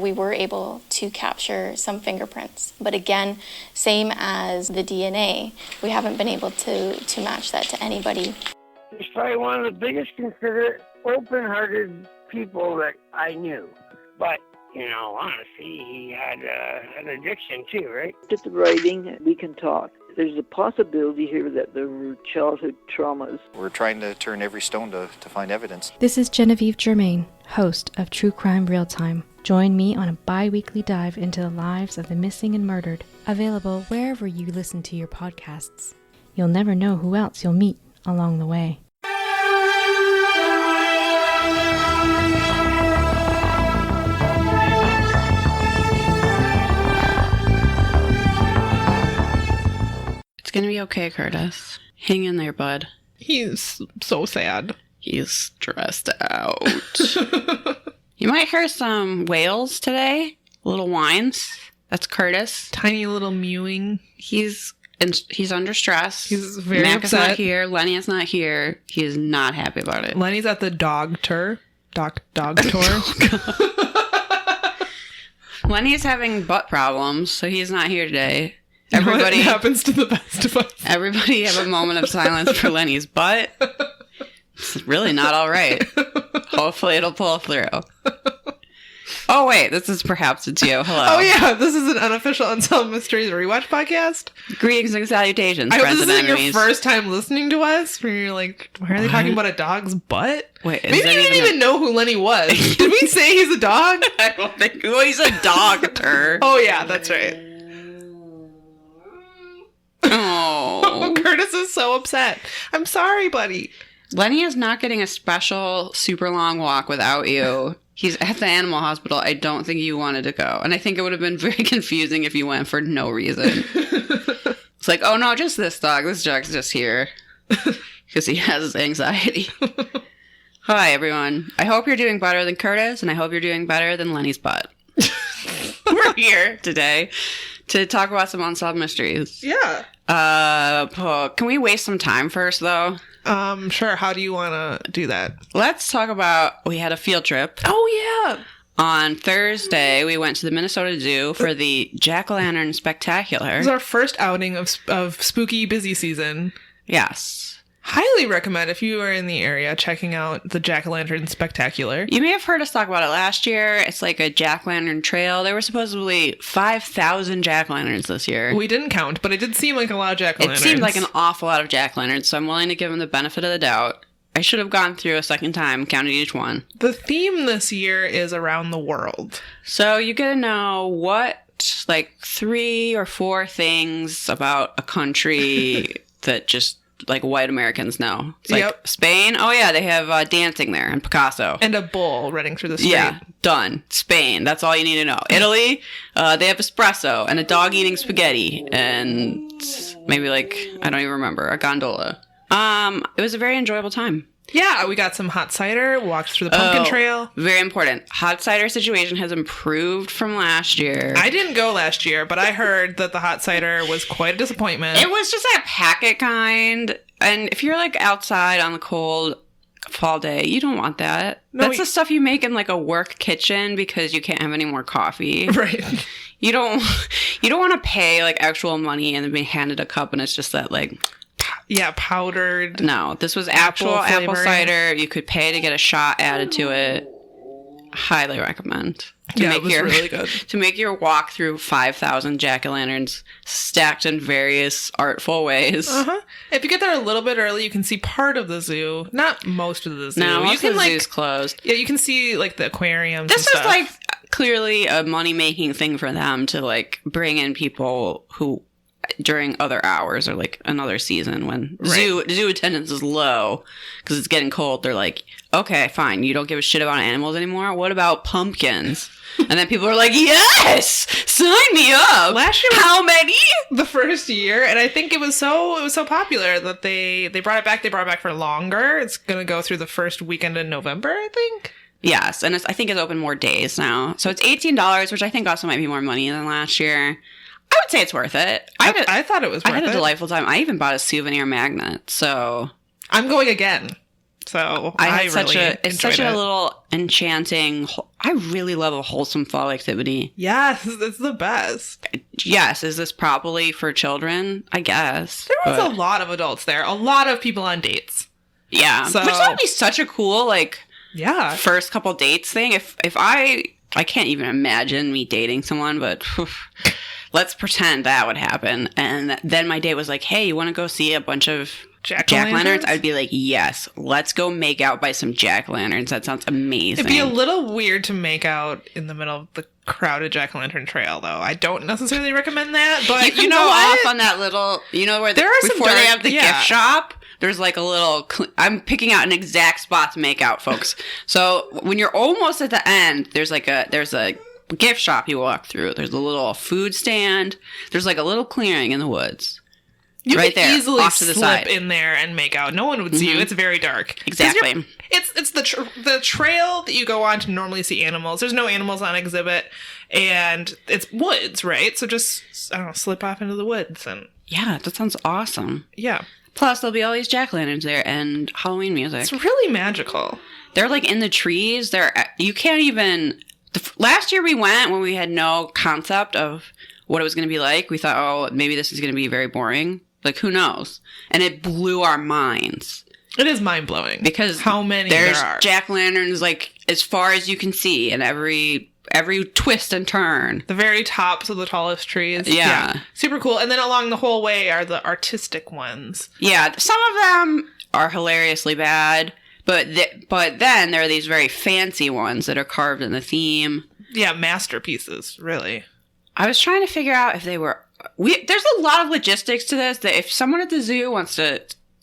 We were able to capture some fingerprints. But again, same as the DNA, we haven't been able to match that to anybody. He's probably one of the biggest considerate, open-hearted people that I knew. But, you know, honestly, he had an addiction too, right? At the writing, we can talk. There's a possibility here that there were childhood traumas. We're trying to turn every stone to find evidence. This is Genevieve Germain, host of True Crime Real Time. Join me on a bi-weekly dive into the lives of the missing and murdered, available wherever you listen to your podcasts. You'll never know who else you'll meet along the way. It's gonna be okay, Curtis. Hang in there, bud. He's so sad. He's stressed out. You might hear some wails today. Little whines. That's Curtis. Tiny little mewing. He's under stress. He's very Mac upset. is not here. Lenny is not here. He is not happy about it. Lenny's at the dog tour. Dog tour. Lenny's having butt problems, so he's not here today. Everybody happens to the best of us. Everybody have a moment of silence for Lenny's butt. It's really not all right. Hopefully it'll pull through. Oh, wait. This is Perhaps It's You. Hello. Oh, yeah. This is an unofficial Unsolved Mysteries rewatch podcast. Greetings and salutations, I hope friends this and isn't enemies. your first time listening to us, where you're like, why are they talking about a dog's butt? Wait, maybe you didn't even know who Lenny was. Did we say he's a dog? I don't think... Well, he's a doctor. Oh, yeah. That's right. Oh. Curtis is so upset. I'm sorry, buddy. Lenny is not getting a special super long walk without you. He's at the animal hospital. I don't think you wanted to go. And I think it would have been very confusing if you went for no reason. It's like, oh no, just this dog. This dog's just here. Because he has anxiety. Hi, everyone. I hope you're doing better than Curtis, and I hope you're doing better than Lenny's butt. We're here today to talk about some unsolved mysteries. Yeah. Can we waste some time first, though? Sure. How do you want to do that? Let's talk about, we had a field trip. Oh, yeah. On Thursday, we went to the Minnesota Zoo for the Jack-o'-lantern Spectacular. This is our first outing of spooky busy season. Yes. Highly recommend, if you are in the area, checking out the Jack-o'-lantern Spectacular. You may have heard us talk about it last year. It's like a jack-o'-lantern trail. There were supposedly 5,000 jack-o'-lanterns this year. We didn't count, but it did seem like a lot of jack-o'-lanterns. It seemed like an awful lot of jack-o'-lanterns, so I'm willing to give them the benefit of the doubt. I should have gone through a second time, counted each one. The theme this year is around the world. So you get to know what, like, 3 or 4 things about a country that just... like white Americans know. It's like Spain. Oh yeah, they have dancing there and Picasso. And a bull running through the street. Yeah, done. Spain. That's all you need to know. Italy, they have espresso and a dog eating spaghetti and maybe like, I don't even remember, a gondola. It was a very enjoyable time. Yeah, we got some hot cider, walked through the pumpkin trail. Very important. Hot cider situation has improved from last year. I didn't go last year, but I heard that the hot cider was quite a disappointment. It was just that packet kind. And if you're like outside on the cold fall day, you don't want that. No, That's the stuff you make in like a work kitchen because you can't have any more coffee. Right. You don't want to pay like actual money and then be handed a cup and it's just that like... Yeah, powdered. No, this was actual apple cider. You could pay to get a shot added to it. Highly recommend. It was really good. To make your walk through 5,000 jack-o'-lanterns stacked in various artful ways. Uh-huh. If you get there a little bit early, you can see part of the zoo. Not most of the zoo. No, most of the zoo's closed. Yeah, you can see like the aquariums. This and is stuff. like clearly a money-making thing for them to like bring in people who... during other hours or like another season when zoo attendance is low because it's getting cold. They're like, okay, fine, you don't give a shit about animals anymore. What about pumpkins? And then people are like, yes, sign me up. Last year, how many? The first year, and I think it was so popular that they brought it back. They brought it back for longer. It's gonna go through the first weekend in November, I think. Yes, and I think it's open more days now. So it's $18, which I think also might be more money than last year. I would say it's worth it. I thought it was worth it. I had a delightful time. I even bought a souvenir magnet, so... I'm going again. So I had really it's such enjoyed a it. little enchanting. I really love a wholesome fall activity. Yes, it's the best. Yes, is this probably for children? I guess. There was but- a lot of adults there. A lot of people on dates. Yeah, So- which would be such a cool Yeah. first couple dates thing. If I can't even imagine me dating someone, but let's pretend that would happen. And then my date was like, "Hey, you want to go see a bunch of jack-o'-lanterns?" I'd be like, "Yes, let's go make out by some jack-o'-lanterns. That sounds amazing." It'd be a little weird to make out in the middle of the crowded jack-o'-lantern trail, though. I don't necessarily recommend that, but you can know go what? off on that little, where There are some before they dark- have the yeah. gift shop. There's like a little. I'm picking out an exact spot to make out, folks. So when you're almost at the end, there's a gift shop you walk through. There's a little food stand. There's like a little clearing in the woods. You right could there, easily off to the slip side. in there and make out. No one would see you. It's very dark. 'Cause Exactly. It's the trail that you go on to normally see animals. There's no animals on exhibit, and it's woods, right? So just, I don't know, slip off into the woods and Yeah, that sounds awesome. yeah. Plus, there'll be all these jack-o'-lanterns there and Halloween music. It's really magical. They're like in the trees. You can't even. Last year we went when we had no concept of what it was going to be like. We thought, oh, maybe this is going to be very boring. Like, who knows? And it blew our minds. It is mind-blowing. Because how many there's there are. jack-o'-lanterns like as far as you can see, and every twist and turn. The very tops of the tallest trees. Yeah. Super cool. And then along the whole way are the artistic ones. Yeah, some of them are hilariously bad, but then there are these very fancy ones that are carved in the theme. Yeah, masterpieces, really. I was trying to figure out if they were... There's a lot of logistics to this, that if someone at the zoo wants to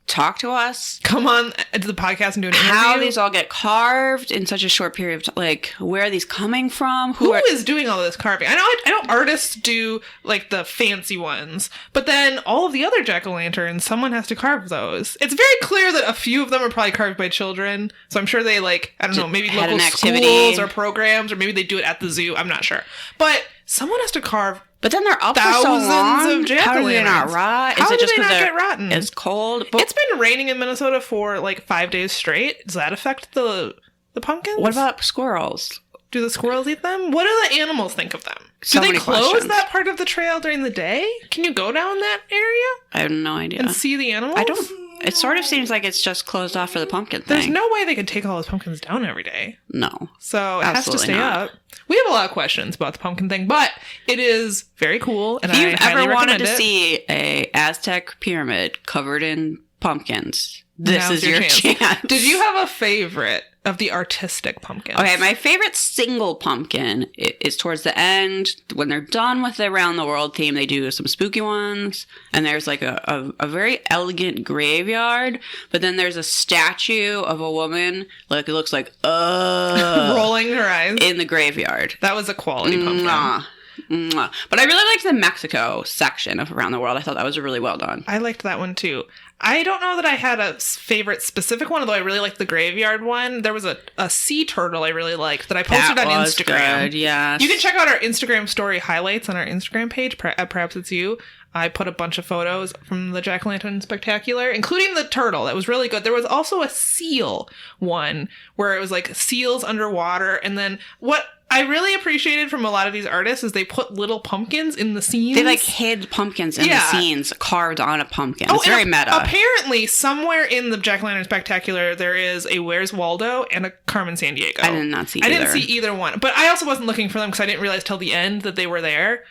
talk to us... Come on to the podcast and do an interview. How these all get carved in such a short period of time. Like, where are these coming from? Who is doing all this carving? I know artists do, like, the fancy ones, but then all of the other jack-o'-lanterns, someone has to carve those. It's very clear that a few of them are probably carved by children, so I'm sure they, like, I don't know, maybe had local an activity. schools or programs, or maybe they do it at the zoo. I'm not sure. But someone has to carve But then they're up thousands for so long. of jack-o'-lanterns. How do they not rot? How Is it do just they not because get rotten? it's cold? But It's been raining in Minnesota for, like, 5 days straight. Does that affect the pumpkins? what about squirrels? Do the squirrels eat them? What do the animals think of them? So do they many close questions. that part of the trail during the day? Can you go down that area I have no idea. and see the animals? I don't. It sort of seems like it's just closed off for the pumpkin thing. There's no way they could take all those pumpkins down every day. No. So it has to Absolutely stay not. up. We have a lot of questions about the pumpkin thing, but it is very cool, and If you've I highly ever wanted recommend to it. see a Aztec pyramid covered in pumpkins, this Now's is your chance. Did you have a favorite of the artistic pumpkins? Okay, my favorite single pumpkin is towards the end. When they're done with the Around the World theme, they do some spooky ones. And there's like a very elegant graveyard. But then there's a statue of a woman, like it looks like, rolling her eyes. in the graveyard. That was a quality pumpkin. Mwah. Mwah. But I really liked the Mexico section of Around the World. I thought that was really well done. I liked that one too. I don't know that I had a favorite specific one, although I really liked the graveyard one. There was a sea turtle I really liked that I posted That on was Instagram. good, yes. You can check out our Instagram story highlights on our Instagram page, at Perhaps It's You. I put a bunch of photos from the Jack-o'-lantern Spectacular, including the turtle. That was really good. There was also a seal one where it was like seals underwater. And then what I really appreciated from a lot of these artists is they put little pumpkins in the scenes. They like hid pumpkins in Yeah. the scenes carved on a pumpkin. It's very and meta. Apparently, somewhere in the Jack-o'-lantern Spectacular, there is a Where's Waldo and a Carmen Sandiego. I did not see I either. didn't see either one. But I also wasn't looking for them because I didn't realize till the end that they were there.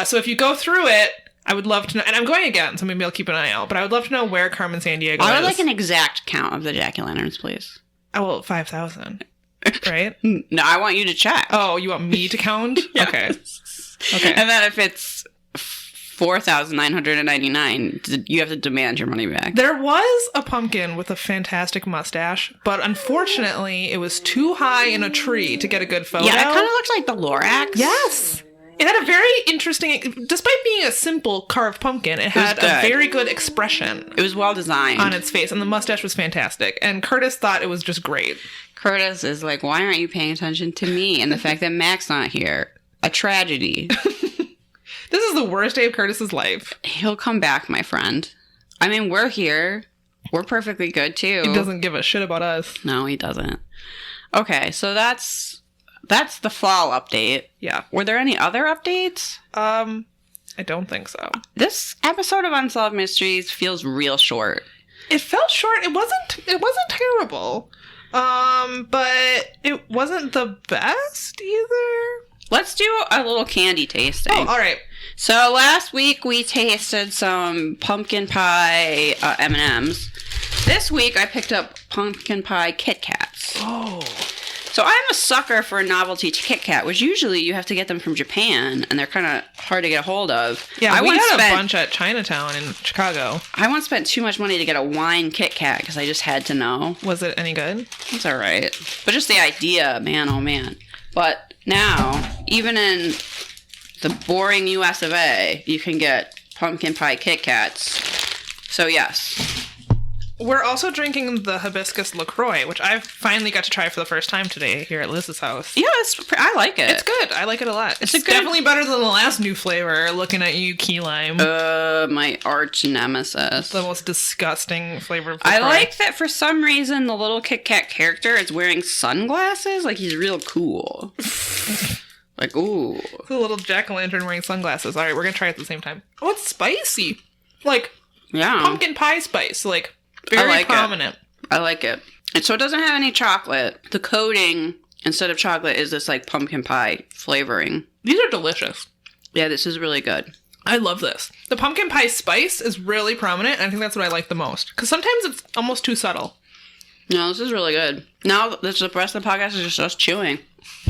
So if you go through it, I would love to know, and I'm going again, so maybe I'll keep an eye out, but I would love to know where Carmen Sandiego is. I would like an exact count of the Jack-o'-lanterns, please. Oh, well, 5,000, right? No, I want you to check. Oh, you want me to count? Yes. Okay. Okay. And then if it's 4,999, you have to demand your money back. There was a pumpkin with a fantastic mustache, but unfortunately, it was too high in a tree to get a good photo. Yeah, it kind of looks like the Lorax. Yes. It had a very interesting, despite being a simple carved pumpkin, it had good. a very good expression It was well designed. on its face, and the mustache was fantastic. And Curtis thought it was just great. Curtis is like, why aren't you paying attention to me? And the fact that Mac's not here. A tragedy. This is the worst day of Curtis's life. He'll come back, my friend. I mean, we're here. We're perfectly good, too. He doesn't give a shit about us. No, he doesn't. Okay, so that's the fall update. Yeah. Were there any other updates? I don't think so. This episode of Unsolved Mysteries feels real short. It felt short. It wasn't terrible. But it wasn't the best either. Let's do a little candy tasting. Oh, all right. So last week we tasted some pumpkin pie M&Ms. This week I picked up pumpkin pie Kit Kats. Oh. So I'm a sucker for a novelty Kit Kat, which usually you have to get them from Japan, and they're kind of hard to get a hold of. Yeah, we got a bunch at Chinatown in Chicago. I once spent too much money to get a wine Kit Kat because I just had to know. Was it any good? It's all right. But just the idea, man, oh man. But now, even in the boring US of A, you can get pumpkin pie Kit Kats. So yes. We're also drinking the hibiscus LaCroix, which I finally got to try for the first time today here at Liz's house. Yeah, I like it. It's good. I like it a lot. It's good, definitely better than the last new flavor, looking at you, key lime. My arch nemesis. The most disgusting flavor of LaCroix. I like that for some reason the little Kit Kat character is wearing sunglasses. Like, he's real cool. Like, ooh. It's a little jack-o'-lantern wearing sunglasses. All right, we're going to try it at the same time. Oh, it's spicy. Like, yeah. Pumpkin pie spice. Like, very prominent. I like it. And so it doesn't have any chocolate. The coating, instead of chocolate, is this, like, pumpkin pie flavoring. These are delicious. Yeah, this is really good. I love this. The pumpkin pie spice is really prominent, and I think that's what I like the most. Because sometimes it's almost too subtle. No, this is really good. Now, the rest of the podcast is just us chewing.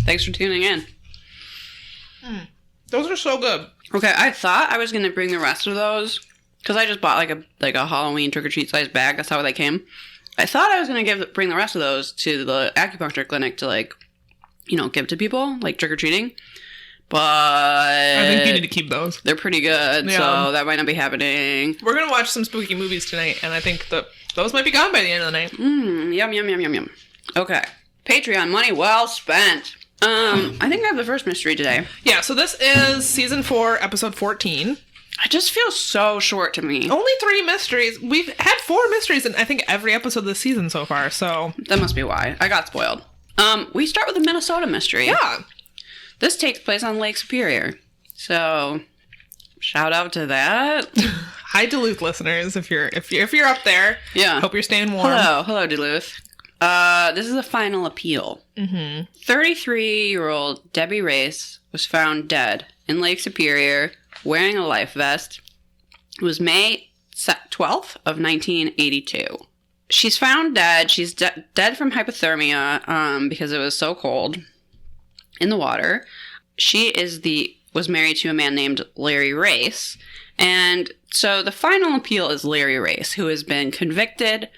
Thanks for tuning in. Those are so good. Okay, I thought I was going to bring the rest of those, because I just bought like a Halloween trick-or-treat size bag. That's how they came. I thought I was going to bring the rest of those to the acupuncture clinic to, like, you know, give to people, like trick-or-treating. But I think you need to keep those. They're pretty good, so that might not be happening. We're going to watch some spooky movies tonight, and I think those might be gone by the end of the night. Yum, yum, yum, yum, yum. Okay. Patreon money well spent. I think I have the first mystery today. Yeah, so this is season 4, episode 14. It just feels so short to me. Only 3 mysteries. We've had 4 mysteries in, I think, every episode of the season so far, so... That must be why. I got spoiled. We start with a Minnesota mystery. Yeah. This takes place on Lake Superior. So, shout out to that. Hi, Duluth listeners, if you're up there. Yeah. Hope you're staying warm. Hello, Duluth. This is a final appeal. 33-year-old Debbie Race was found dead in Lake Superior wearing a life vest. It was May 12th of 1982. She's found dead. She's dead from hypothermia because it was so cold in the water. She was married to a man named Larry Race. And so the final appeal is Larry Race, who has been convicted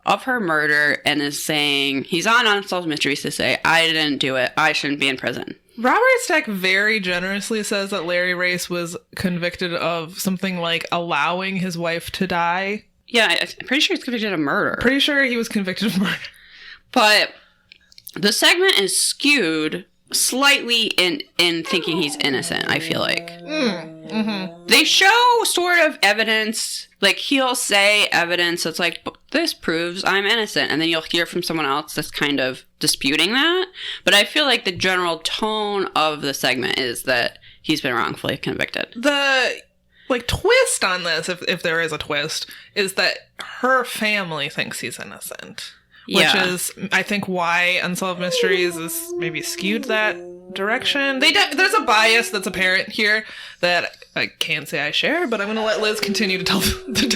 of her murder and is saying, he's on Unsolved Mysteries to say, I didn't do it. I shouldn't be in prison. Robert Stack very generously says that Larry Race was convicted of something like allowing his wife to die. Yeah, I'm pretty sure he's convicted of murder. Pretty sure he was convicted of murder. But the segment is skewed slightly in thinking he's innocent, I feel like. They show sort of evidence, like he'll say evidence that's like, this proves I'm innocent, and then you'll hear from someone else that's kind of disputing that. But I feel like the general tone of the segment is that he's been wrongfully convicted. The twist on this, if there is a twist, is that her family thinks he's innocent. Which is, I think, why Unsolved Mysteries is maybe skewed that direction. There's a bias that's apparent here that I can't say I share, but I'm going to let Liz continue to tell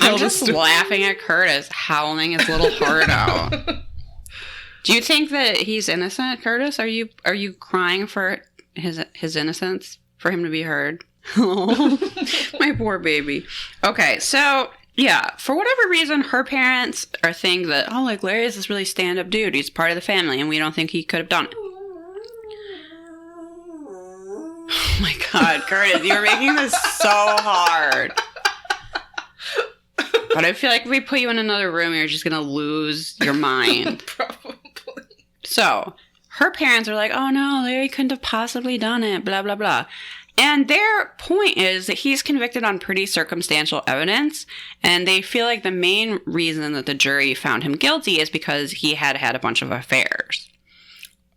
I'm just laughing at Curtis howling his little heart out. Do you think that he's innocent, Curtis? Are you crying for his innocence, for him to be heard? Oh, my poor baby. Okay, so... yeah, for whatever reason, her parents are thinking that, oh, like, Larry is this really stand-up dude. He's part of the family, and we don't think he could have done it. Oh, my God, Curtis, you're making this so hard. But I feel like if we put you in another room, you're just going to lose your mind. Probably. So, her parents are like, oh, no, Larry couldn't have possibly done it, blah, blah, blah. And their point is that he's convicted on pretty circumstantial evidence, and they feel like the main reason that the jury found him guilty is because he had had a bunch of affairs.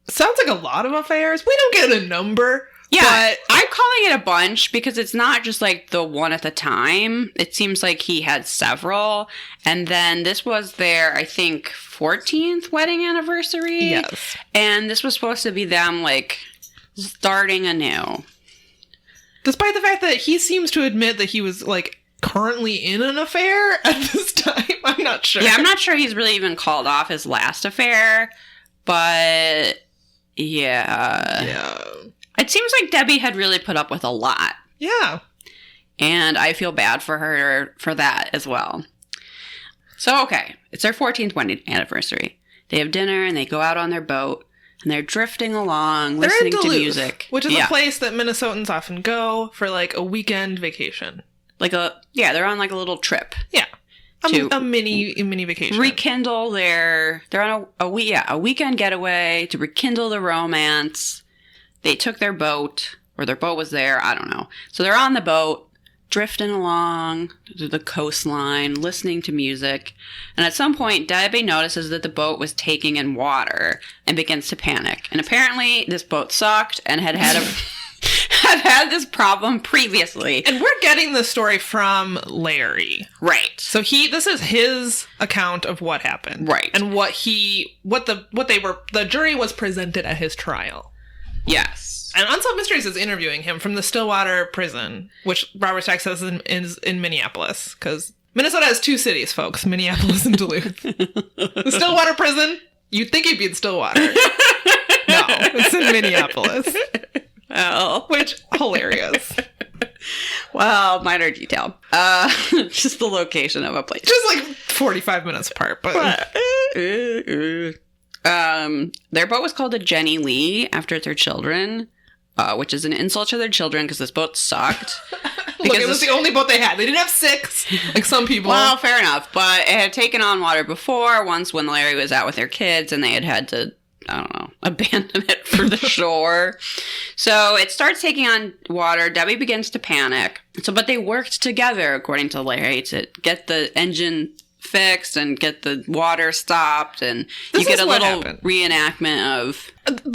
Sounds like a lot of affairs. We don't get a number. Yeah, but I'm calling it a bunch because it's not just like the one at the time. It seems like he had several. And then this was their, I think, 14th wedding anniversary. Yes. And this was supposed to be them, like, starting anew. Despite the fact that he seems to admit that he was, like, currently in an affair at this time. I'm not sure. Yeah, I'm not sure he's really even called off his last affair. But, yeah. Yeah. It seems like Debbie had really put up with a lot. Yeah. And I feel bad for her for that as well. So, okay, it's their 14th wedding anniversary. They have dinner and they go out on their boat and they're drifting along, They're listening in Duluth, to music. which is a place that Minnesotans often go for like a weekend vacation. They're on like a little trip. Yeah. To A mini vacation. rekindle they're on a weekend getaway to rekindle the romance. They took their boat, or their boat was there, I don't know. So they're on the boat, drifting along to the coastline, listening to music. And at some point, Debbie notices that the boat was taking in water and begins to panic. And apparently, this boat sucked and had had this problem previously. And we're getting this story from Larry. Right. So this is his account of what happened. Right. And the jury was presented at his trial. Yes. And Unsolved Mysteries is interviewing him from the Stillwater prison, which Robert Stack says is in Minneapolis. Because Minnesota has two cities, folks, Minneapolis and Duluth. The Stillwater prison, you'd think he'd be in Stillwater. No, it's in Minneapolis. Oh. Which, hilarious. Well, minor detail. Just the location of a place. Just like 45 minutes apart, but... Their boat was called a Jenny Lee after their children, which is an insult to their children because this boat sucked. Look, it was the only boat they had. They didn't have 6, like some people. Well, fair enough, but it had taken on water before, once when Larry was out with their kids and they had to, I don't know, abandon it for the shore. So it starts taking on water. Debbie begins to panic. But they worked together, according to Larry, to get the engine fixed and get the water stopped, and you get a little reenactment of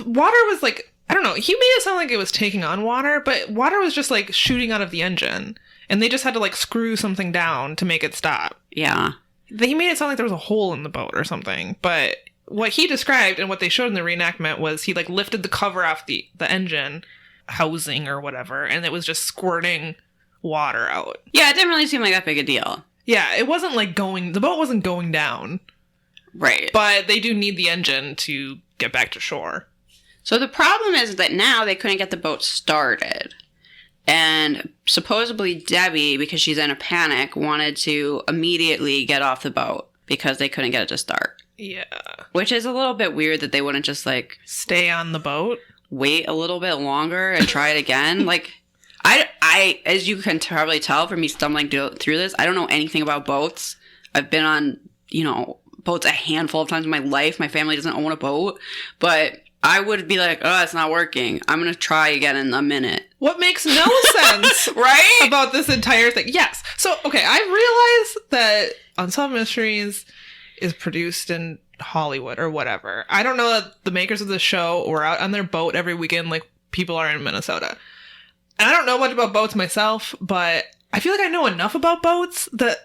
water was like, I don't know, he made it sound like it was taking on water, but water was just like shooting out of the engine and they just had to like screw something down to make it stop. Yeah, he made it sound like there was a hole in the boat or something, but what he described and what they showed in the reenactment was he like lifted the cover off the engine housing or whatever, and it was just squirting water out. Yeah, it didn't really seem like that big a deal. Yeah, it wasn't like the boat wasn't going down. Right. But they do need the engine to get back to shore. So the problem is that now they couldn't get the boat started. And supposedly Debbie, because she's in a panic, wanted to immediately get off the boat because they couldn't get it to start. Yeah. Which is a little bit weird that they wouldn't just like... stay on the boat? Wait a little bit longer and try it again. Like... I, as you can probably tell from me stumbling through this, I don't know anything about boats. I've been on, boats a handful of times in my life. My family doesn't own a boat. But I would be like, oh, it's not working. I'm going to try again in a minute. What makes no sense right? about this entire thing. Yes. So, okay, I realize that Unsolved Mysteries is produced in Hollywood or whatever. I don't know that the makers of the show were out on their boat every weekend like people are in Minnesota. And I don't know much about boats myself, but I feel like I know enough about boats that,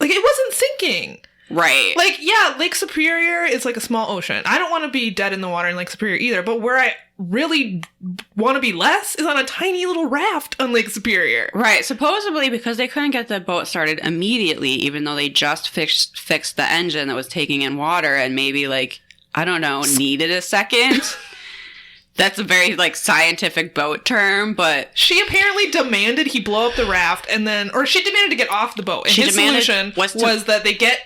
like, it wasn't sinking. Right. Like, yeah, Lake Superior is like a small ocean. I don't want to be dead in the water in Lake Superior either, but where I really want to be less is on a tiny little raft on Lake Superior. Right. Supposedly because they couldn't get the boat started immediately, even though they just fixed the engine that was taking in water and maybe, like, I don't know, needed a second. That's a very, like, scientific boat term, but... She apparently demanded he blow up the raft, and then... Or she demanded to get off the boat. And his solution was that they get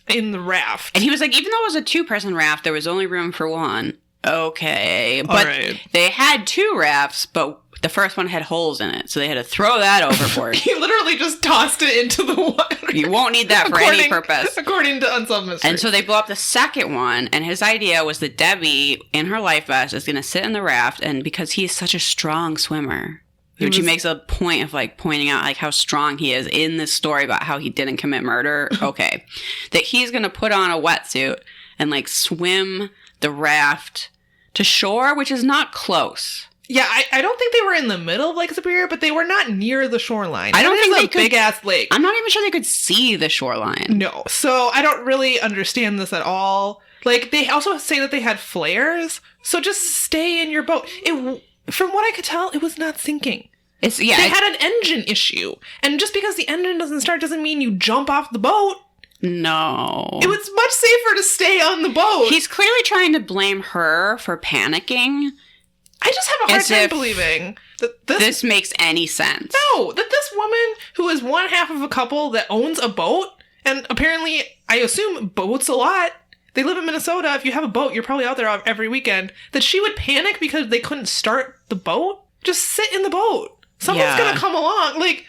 in the raft. And he was like, even though it was a 2-person raft, there was only room for 1. Okay. But they had 2 rafts, but the first one had holes in it, so they had to throw that overboard. He literally just tossed it into the water. You won't need that for any purpose. According to Unsolved Mysteries. And so they blow up the second one, and his idea was that Debbie, in her life vest, is going to sit in the raft, and because he's such a strong swimmer, Which he makes a point of like pointing out like how strong he is in this story about how he didn't commit murder. Okay. That he's going to put on a wetsuit and like swim the raft to shore, which is not close. Yeah, I don't think they were in the middle of Lake Superior, but they were not near the shoreline. I don't think they could, big ass lake. I'm not even sure they could see the shoreline. No, so I don't really understand this at all. Like, they also say that they had flares, so just stay in your boat. From what I could tell, it was not sinking. They had an engine issue, and just because the engine doesn't start doesn't mean you jump off the boat. No. It was much safer to stay on the boat. He's clearly trying to blame her for panicking. I just have a hard time believing that this makes any sense. No, that this woman, who is one half of a couple that owns a boat, and apparently, I assume, boats a lot. They live in Minnesota. If you have a boat, you're probably out there every weekend. That she would panic because they couldn't start the boat? Just sit in the boat. Someone's gonna come along. Like,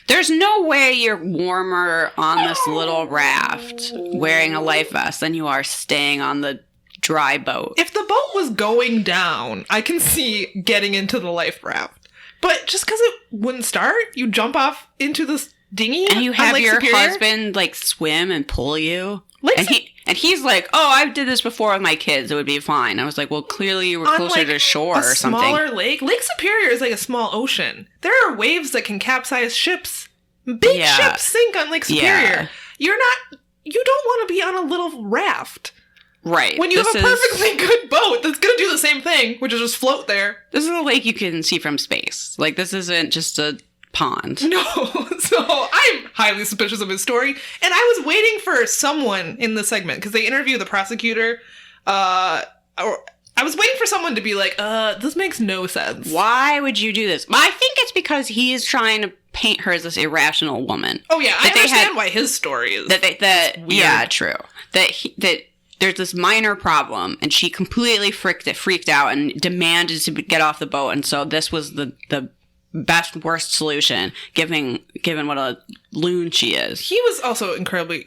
there's no way you're warmer on this little raft wearing a life vest than you are staying on the dry boat. If the boat was going down, I can see getting into the life raft. But just because it wouldn't start, you jump off into this dinghy and you have Lake your Superior? husband like swim and pull you. And he's like, oh, I did this before with my kids. It would be fine. I was like, well, clearly you were closer to shore or something. Smaller lake. Lake Superior is like a small ocean. There are waves that can capsize ships. Big ships sink on Lake Superior. You don't want to be on a little raft. Right. When you have a perfectly good boat that's going to do the same thing, which is just float there. This is a lake you can see from space. Like, this isn't just a pond. No. So I'm highly suspicious of his story. And I was waiting for someone in the segment, because they interview the prosecutor, or I was waiting for someone to be like, this makes no sense. Why would you do this? Well, I think it's because he is trying to paint her as this irrational woman. Oh, yeah. I understand why his story is weird. Yeah, true. That there's this minor problem, and she completely freaked out and demanded to get off the boat, and so this was the best worst solution, given what a loon she is. He was also incredibly...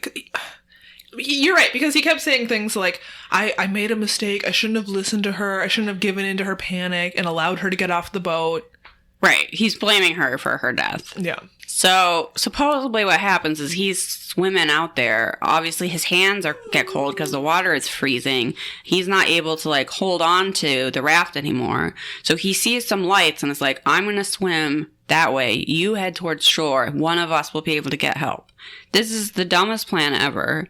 You're right, because he kept saying things like, I made a mistake, I shouldn't have listened to her, I shouldn't have given in to her panic and allowed her to get off the boat. Right, he's blaming her for her death. Yeah. So, supposedly what happens is he's swimming out there. Obviously, his hands get cold because the water is freezing. He's not able to, like, hold on to the raft anymore. So he sees some lights and is like, I'm going to swim that way. You head towards shore. One of us will be able to get help. This is the dumbest plan ever.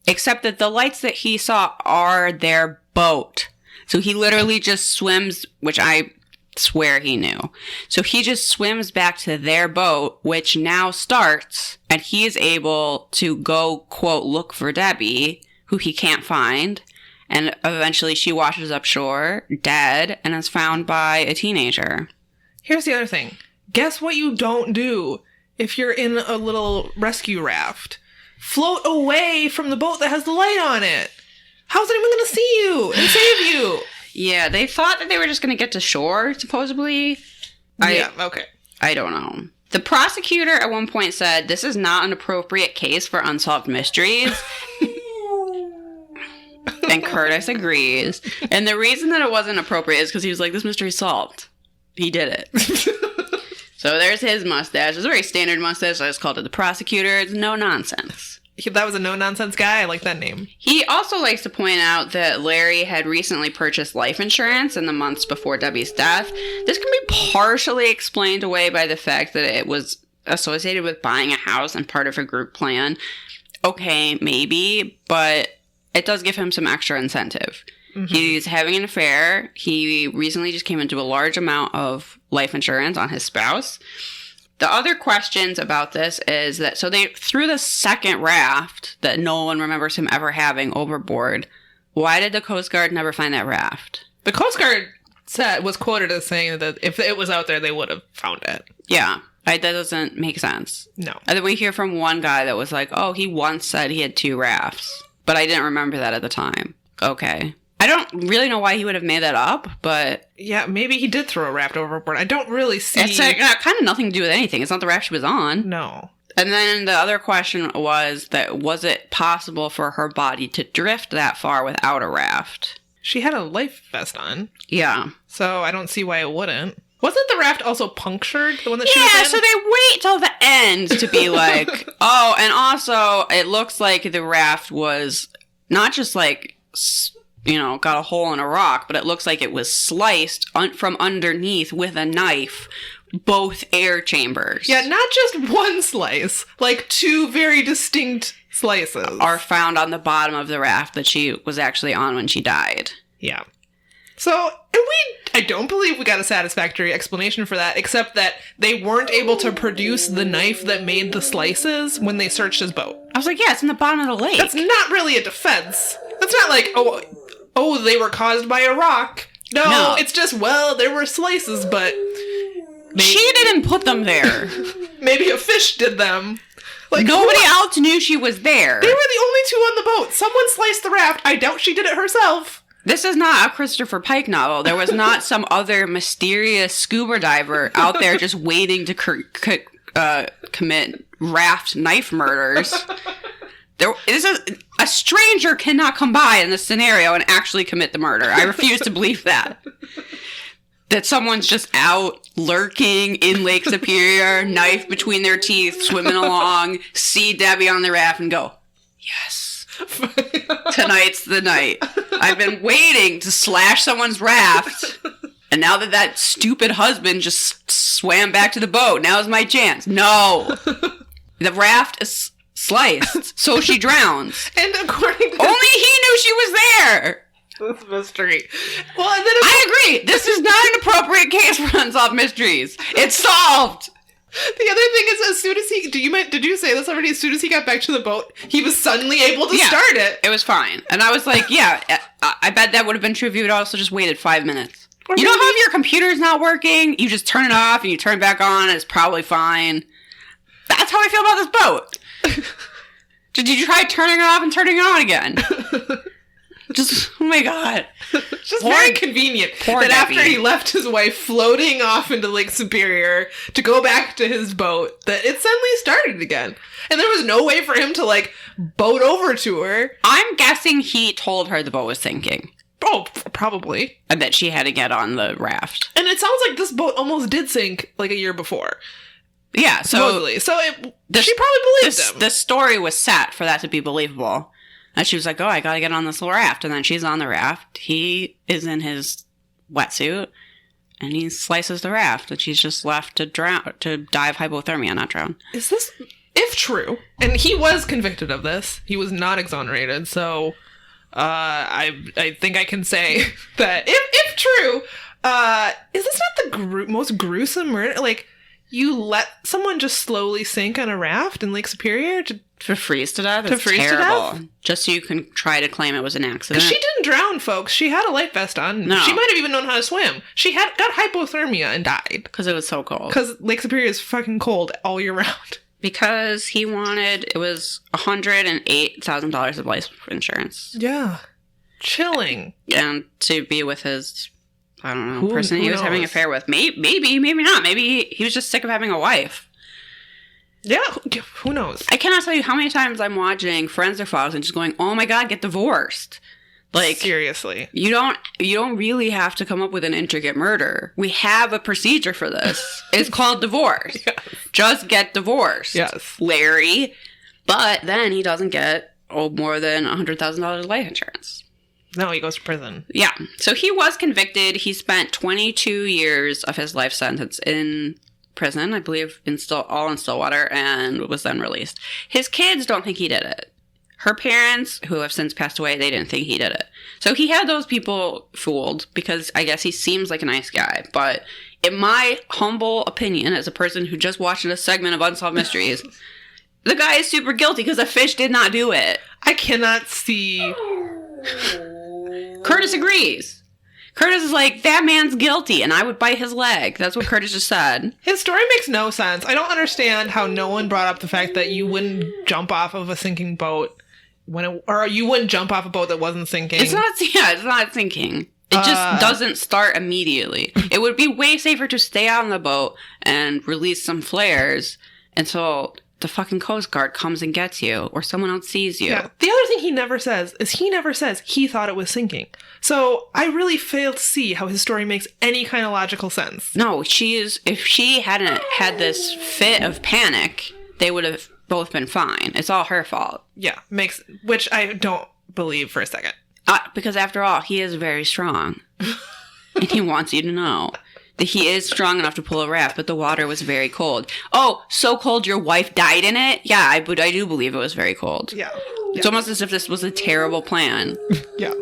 Except that the lights that he saw are their boat. So he literally just swims, which I swear he knew. So he just swims back to their boat, which now starts, and he is able to go, quote, look for Debbie, who he can't find, and eventually she washes up shore, dead, and is found by a teenager. Here's the other thing. Guess what you don't do if you're in a little rescue raft? Float away from the boat that has the light on it. How's anyone going to see you and save you? Yeah, they thought that they were just going to get to shore, supposedly. Okay. I don't know. The prosecutor at one point said, this is not an appropriate case for Unsolved Mysteries. And Curtis agrees. And the reason that it wasn't appropriate is because he was like, this mystery's solved. He did it. So there's his mustache. It's a very standard mustache. I just called it the prosecutor. It's no nonsense. That was a no-nonsense guy. I like that name. He also likes to point out that Larry had recently purchased life insurance in the months before Debbie's death. This can be partially explained away by the fact that it was associated with buying a house and part of a group plan. Okay, maybe, but it does give him some extra incentive. Mm-hmm. He's having an affair. He recently just came into a large amount of life insurance on his spouse. The other questions about this is that, so they threw the second raft that no one remembers him ever having overboard. Why did the Coast Guard never find that raft? The Coast Guard was quoted as saying that if it was out there, they would have found it. Yeah, that doesn't make sense. No. And then we hear from one guy that was like, oh, he once said he had 2 rafts, but I didn't remember that at the time. Okay. I don't really know why he would have made that up, but... Yeah, maybe he did throw a raft overboard. I don't really see... It's kind of nothing to do with anything. It's not the raft she was on. No. And then the other question was it possible for her body to drift that far without a raft? She had a life vest on. Yeah. So I don't see why it wouldn't. Wasn't the raft also punctured? The one that she was Yeah, in? so they wait till the end to be like, oh, and also it looks like the raft was not just like, got a hole in a rock, but it looks like it was sliced from underneath with a knife, both air chambers. Yeah, not just one slice, like 2 very distinct slices are found on the bottom of the raft that she was actually on when she died. Yeah. So, I don't believe we got a satisfactory explanation for that, except that they weren't able to produce the knife that made the slices when they searched his boat. I was like, yeah, it's in the bottom of the lake. That's not really a defense. That's not like, oh, they were caused by a rock. No, it's just, there were slices, but... She didn't put them there. Maybe a fish did them. Like, nobody else knew she was there. They were the only 2 on the boat. Someone sliced the raft. I doubt she did it herself. This is not a Christopher Pike novel. There was not some other mysterious scuba diver out there just waiting to commit raft knife murders. A stranger cannot come by in this scenario and actually commit the murder. I refuse to believe that. That someone's just out lurking in Lake Superior, knife between their teeth, swimming along, see Debbie on the raft and go, yes. Tonight's the night. I've been waiting to slash someone's raft, and now that stupid husband just swam back to the boat, now's my chance. No. The raft is sliced, so she drowns. And according to... Only he knew she was there! This mystery. Well, and then I agree! This is not an appropriate case for Unsolved Mysteries. It's solved! The other thing is, as soon as he... Did you say this already? As soon as he got back to the boat, he was suddenly able to start it. It was fine. And I was like, yeah, I bet that would have been true if you had also just waited 5 minutes. You know how if your computer's not working, you just turn it off and you turn it back on and it's probably fine? That's how I feel about this boat. Did you try turning it off and turning it on again? Just, oh my god. It's just very convenient that after he left his wife floating off into Lake Superior to go back to his boat, that it suddenly started again. And there was no way for him to, boat over to her. I'm guessing he told her the boat was sinking. Oh, probably. And that she had to get on the raft. And it sounds like this boat almost did sink, a year before. Yeah, so... Supposedly. So she probably believed him. The story was set for that to be believable. And she was like, oh, I gotta get on this little raft. And then she's on the raft. He is in his wetsuit. And he slices the raft. And she's just left to die of hypothermia, not drown. Is this... If true, and he was convicted of this, he was not exonerated, so I think I can say that if true, is this not the most gruesome murder? You let someone just slowly sink on a raft in Lake Superior to freeze to death? To freeze terrible. to death? Just so you can try to claim it was an accident. She didn't drown, folks. She had a life vest on. No. She might have even known how to swim. She got hypothermia and died. Because it was so cold. Because Lake Superior is fucking cold all year round. Because he wanted, it was $108,000 of life insurance. Yeah. Chilling. And to be with his, I don't know, person who he was having an knows? affair with. Maybe not. Maybe he was just sick of having a wife. Yeah, who knows? I cannot tell you how many times I'm watching Forensic Files and just going, oh my god, get divorced. Seriously. You don't really have to come up with an intricate murder. We have a procedure for this. It's called divorce. Yes. Just get divorced. Yes. Larry. But then he doesn't get more than $100,000 life insurance. No, he goes to prison. Yeah. So he was convicted. He spent 22 years of his life sentence in prison, I believe, all in Stillwater, and was then released. His kids don't think he did it. Her parents, who have since passed away, they didn't think he did it. So he had those people fooled because I guess he seems like a nice guy. But in my humble opinion, as a person who just watched a segment of Unsolved Mysteries, the guy is super guilty because the fish did not do it. I cannot see... Curtis agrees. Curtis is like, that man's guilty, and I would bite his leg. That's what Curtis just said. His story makes no sense. I don't understand how no one brought up the fact that you wouldn't jump off of a sinking boat or you wouldn't jump off a boat that wasn't sinking. It's not sinking. It just doesn't start immediately. It would be way safer to stay on the boat and release some flares until the fucking Coast Guard comes and gets you, or someone else sees you. Yeah. The other thing he never says is he thought it was sinking. So I really fail to see how his story makes any kind of logical sense. No, if she hadn't had this fit of panic, they would have both been fine. It's all her fault. Yeah, which I don't believe for a second. Because after all, he is very strong. And he wants you to know that he is strong enough to pull a raft, but the water was very cold. Oh, so cold your wife died in it? Yeah, I do believe it was very cold. Yeah. It's almost as if this was a terrible plan. Yeah.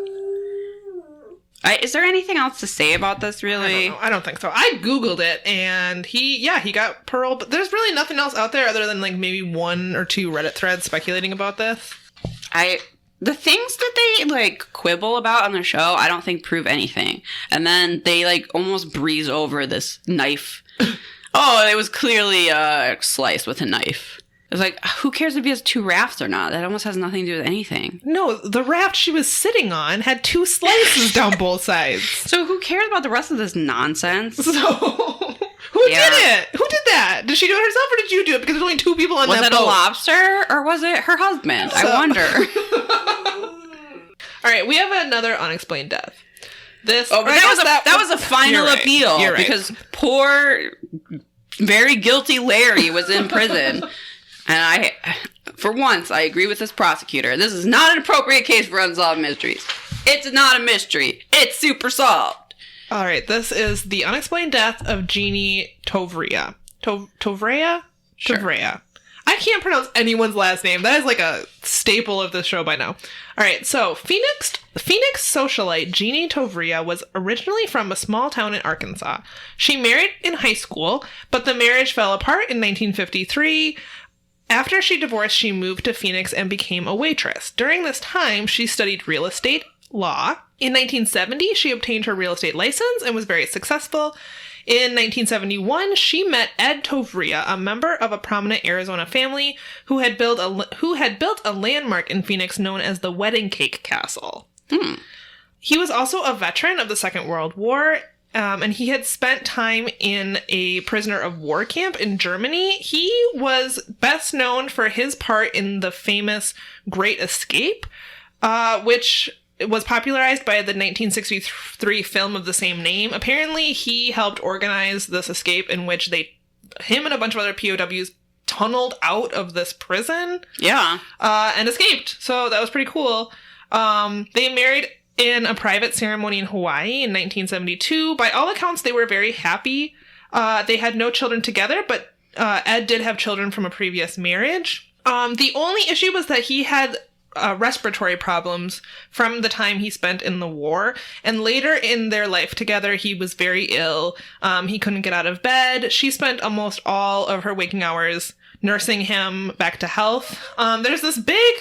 Is there anything else to say about this, really? I don't think so. I Googled it, and he got Pearl, but there's really nothing else out there other than like maybe 1 or 2 Reddit threads speculating about this. The things that they, like, quibble about on the show, I don't think prove anything. And then they, like, almost breeze over this knife. Oh, it was clearly sliced with a knife. It's like, who cares if he has 2 rafts or not? That almost has nothing to do with anything. No, the raft she was sitting on had 2 slices down both sides. So who cares about the rest of this nonsense? So, who did it? Who did that? Did she do it herself or did you do it? Because there's only 2 people on that boat. Was it a lobster or was it her husband? I wonder. All right, we have another unexplained death. That was a final appeal. You're right. Because poor, very guilty Larry was in prison. And for once, I agree with this prosecutor. This is not an appropriate case for Unsolved Mysteries. It's not a mystery. It's super solved. All right, this is the unexplained death of Jeannie Tovrea. Tovrea? Sure. Tovrea. I can't pronounce anyone's last name. That is like a staple of the show by now. All right, so Phoenix socialite Jeannie Tovrea was originally from a small town in Arkansas. She married in high school, but the marriage fell apart in 1953. After she divorced, she moved to Phoenix and became a waitress. During this time, she studied real estate law. In 1970, she obtained her real estate license and was very successful. In 1971, she met Ed Tovrea, a member of a prominent Arizona family who had built a landmark in Phoenix known as the Wedding Cake Castle. He was also a veteran of the Second World War, and he had spent time in a prisoner of war camp in Germany. He was best known for his part in the famous Great Escape, which was popularized by the 1963 film of the same name. Apparently, he helped organize this escape in which him and a bunch of other POWs tunneled out of this prison. Yeah. And escaped. So that was pretty cool. They married in a private ceremony in Hawaii in 1972. By all accounts, they were very happy. They had no children together, but Ed did have children from a previous marriage. The only issue was that he had respiratory problems from the time he spent in the war. And later in their life together, he was very ill. He couldn't get out of bed. She spent almost all of her waking hours nursing him back to health. There's this big...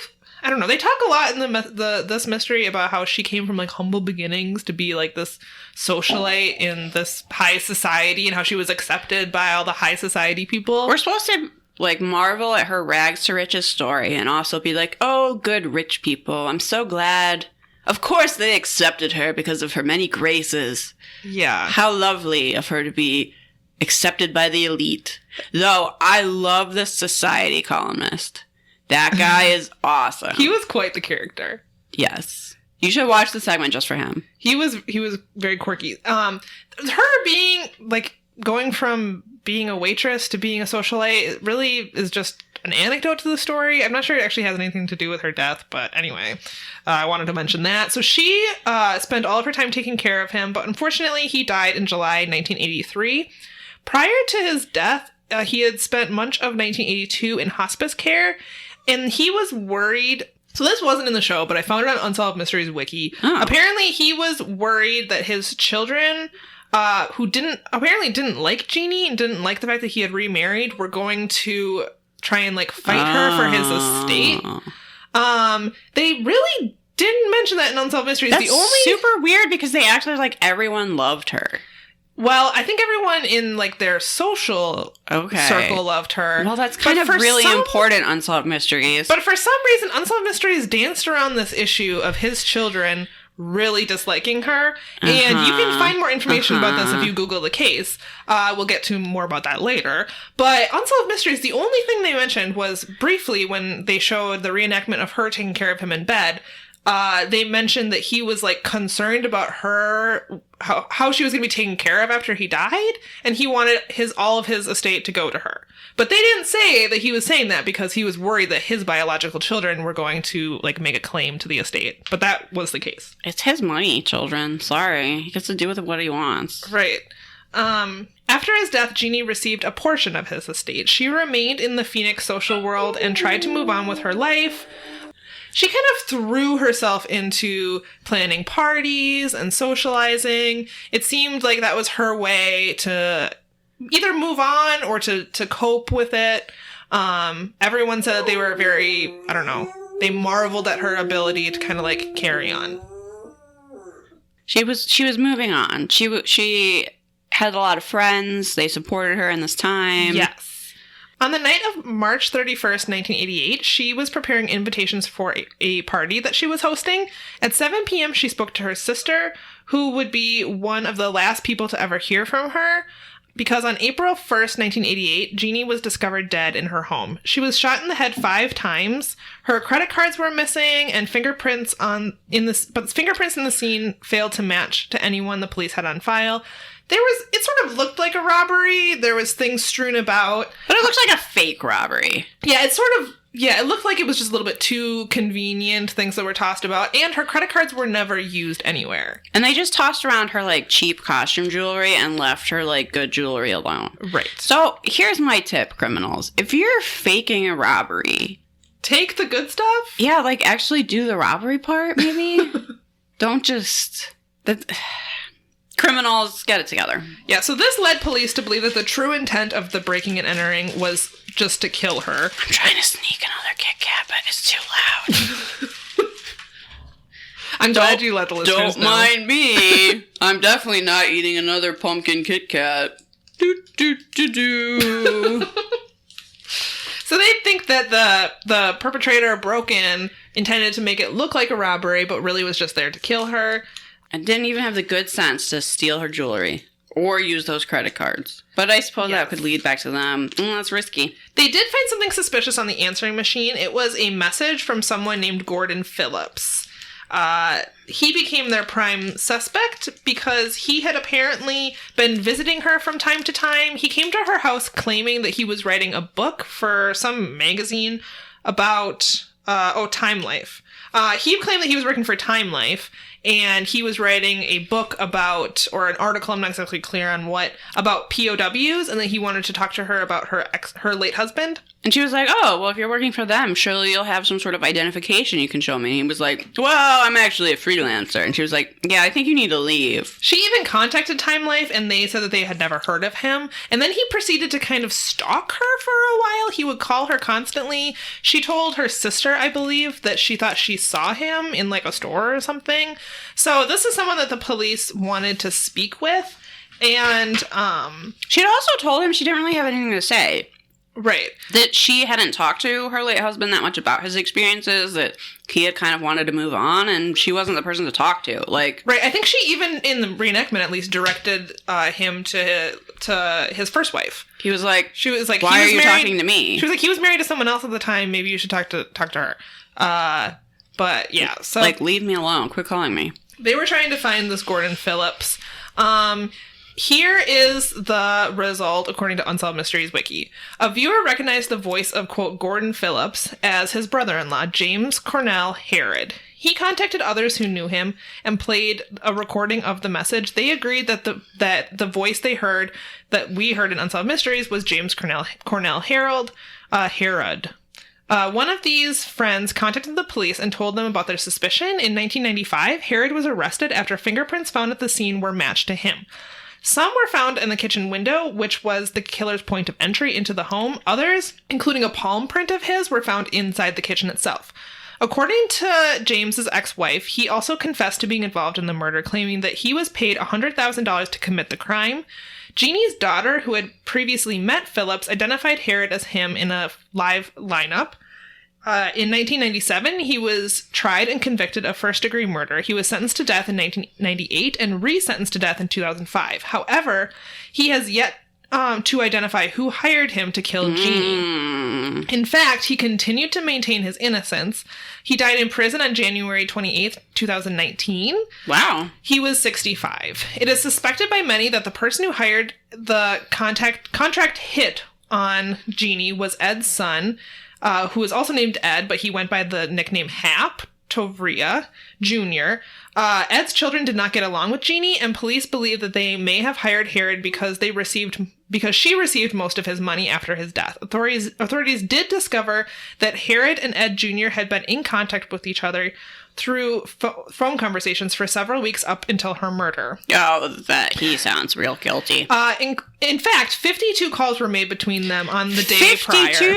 I don't know. They talk a lot in this mystery about how she came from like humble beginnings to be like this socialite in this high society and how she was accepted by all the high society people. We're supposed to like marvel at her rags to riches story and also be like, oh, good rich people. I'm so glad. Of course they accepted her because of her many graces. Yeah. How lovely of her to be accepted by the elite. Though I love this society columnist. That guy is awesome. He was quite the character. Yes. You should watch the segment just for him. He was very quirky. Her being like going from being a waitress to being a socialite, it really is just an anecdote to the story. I'm not sure it actually has anything to do with her death, but anyway, I wanted to mention that. So she spent all of her time taking care of him, but unfortunately he died in July 1983. Prior to his death, he had spent much of 1982 in hospice care. And he was worried. So this wasn't in the show, but I found it on Unsolved Mysteries Wiki. Oh. Apparently, he was worried that his children, who didn't like Jeannie and didn't like the fact that he had remarried, were going to try and like fight her for his estate. They really didn't mention that in Unsolved Mysteries. That's super weird because they actually like everyone loved her. Well, I think everyone in, like, their social circle loved her. Well, that's kind of really important, Unsolved Mysteries. But for some reason, Unsolved Mysteries danced around this issue of his children really disliking her. And you can find more information about this if you Google the case. We'll get to more about that later. But Unsolved Mysteries, the only thing they mentioned was briefly when they showed the reenactment of her taking care of him in bed. They mentioned that he was like concerned about her, how she was going to be taken care of after he died, and he wanted all of his estate to go to her. But they didn't say that he was saying that because he was worried that his biological children were going to like make a claim to the estate. But that was the case. It's his money, children. Sorry. He gets to do with it what he wants. Right. After his death, Jeannie received a portion of his estate. She remained in the Phoenix social world and tried to move on with her life. She kind of threw herself into planning parties and socializing. It seemed like that was her way to either move on or to cope with it. Everyone said that they were very, I don't know, they marveled at her ability to kind of like carry on. She was moving on. She had a lot of friends. They supported her in this time. Yes. On the night of March 31st, 1988, she was preparing invitations for a party that she was hosting. At 7 p.m., she spoke to her sister, who would be one of the last people to ever hear from her, because on April 1st, 1988, Jeannie was discovered dead in her home. She was shot in the head 5 times. Her credit cards were missing, and fingerprints in the scene failed to match to anyone the police had on file. It sort of looked like a robbery. There was things strewn about. But it looks like a fake robbery. Yeah, it looked like it was just a little bit too convenient, things that were tossed about. And her credit cards were never used anywhere. And they just tossed around her, like, cheap costume jewelry and left her, like, good jewelry alone. Right. So here's my tip, criminals. If you're faking a robbery... Take the good stuff? Yeah, like, actually do the robbery part, maybe? Don't just... Criminals, get it together. Yeah, so this led police to believe that the true intent of the breaking and entering was just to kill her. I'm trying to sneak another Kit Kat, but it's too loud. I'm glad you let the listeners know. Don't mind me. I'm definitely not eating another pumpkin Kit Kat. Do, do, do, do. So they think that the perpetrator broke in, intended to make it look like a robbery, but really was just there to kill her. And didn't even have the good sense to steal her jewelry or use those credit cards. But I suppose that could lead back to them. That's risky. They did find something suspicious on the answering machine. It was a message from someone named Gordon Phillips. He became their prime suspect because he had apparently been visiting her from time to time. He came to her house claiming that he was writing a book for some magazine about, Time Life. He claimed that he was working for Time Life, and he was writing a book about, or an article, I'm not exactly clear on what, about POWs, and that he wanted to talk to her about her late husband. And she was like, oh, well, if you're working for them, surely you'll have some sort of identification you can show me. And he was like, well, I'm actually a freelancer. And she was like, yeah, I think you need to leave. She even contacted Time Life, and they said that they had never heard of him. And then he proceeded to kind of stalk her for a while. He would call her constantly. She told her sister, I believe, that she thought she saw him in like a store or something. So this is someone that the police wanted to speak with. And she'd also told him she didn't really have anything to say. Right. That she hadn't talked to her late husband that much about his experiences, that he had kind of wanted to move on, and she wasn't the person to talk to. Like, right. I think she even, in the reenactment at least, directed him to his first wife. He was like, she was like, why are you talking to me? She was like, he was married to someone else at the time. Maybe you should talk to her. But yeah, so like, leave me alone. Quit calling me. They were trying to find this Gordon Phillips. Here is the result, according to Unsolved Mysteries Wiki. A viewer recognized the voice of, quote, Gordon Phillips as his brother-in-law, James Cornell Herod. He contacted others who knew him and played a recording of the message. They agreed that the voice they heard, that we heard in Unsolved Mysteries, was James Cornell Herod. One of these friends contacted the police and told them about their suspicion. In 1995, Herod was arrested after fingerprints found at the scene were matched to him. Some were found in the kitchen window, which was the killer's point of entry into the home. Others, including a palm print of his, were found inside the kitchen itself. According to James's ex-wife, he also confessed to being involved in the murder, claiming that he was paid $100,000 to commit the crime. Jeannie's daughter, who had previously met Phillips, identified Herod as him in a live lineup. In 1997, he was tried and convicted of first-degree murder. He was sentenced to death in 1998 and re-sentenced to death in 2005. However, he has yet to identify who hired him to kill Jeannie. In fact, he continued to maintain his innocence. He died in prison on January 28th, 2019. Wow. He was 65. It is suspected by many that the person who hired the contract hit on Jeannie was Ed's son, who was also named Ed, but he went by the nickname Hap Tovria Jr. Ed's children did not get along with Jeannie, and police believe that they may have hired Herod because she received most of his money after his death. Authorities did discover that Herod and Ed Jr. had been in contact with each other through phone conversations for several weeks up until her murder. Oh, that he sounds real guilty. In fact, 52 calls were made between them on the day 52? prior.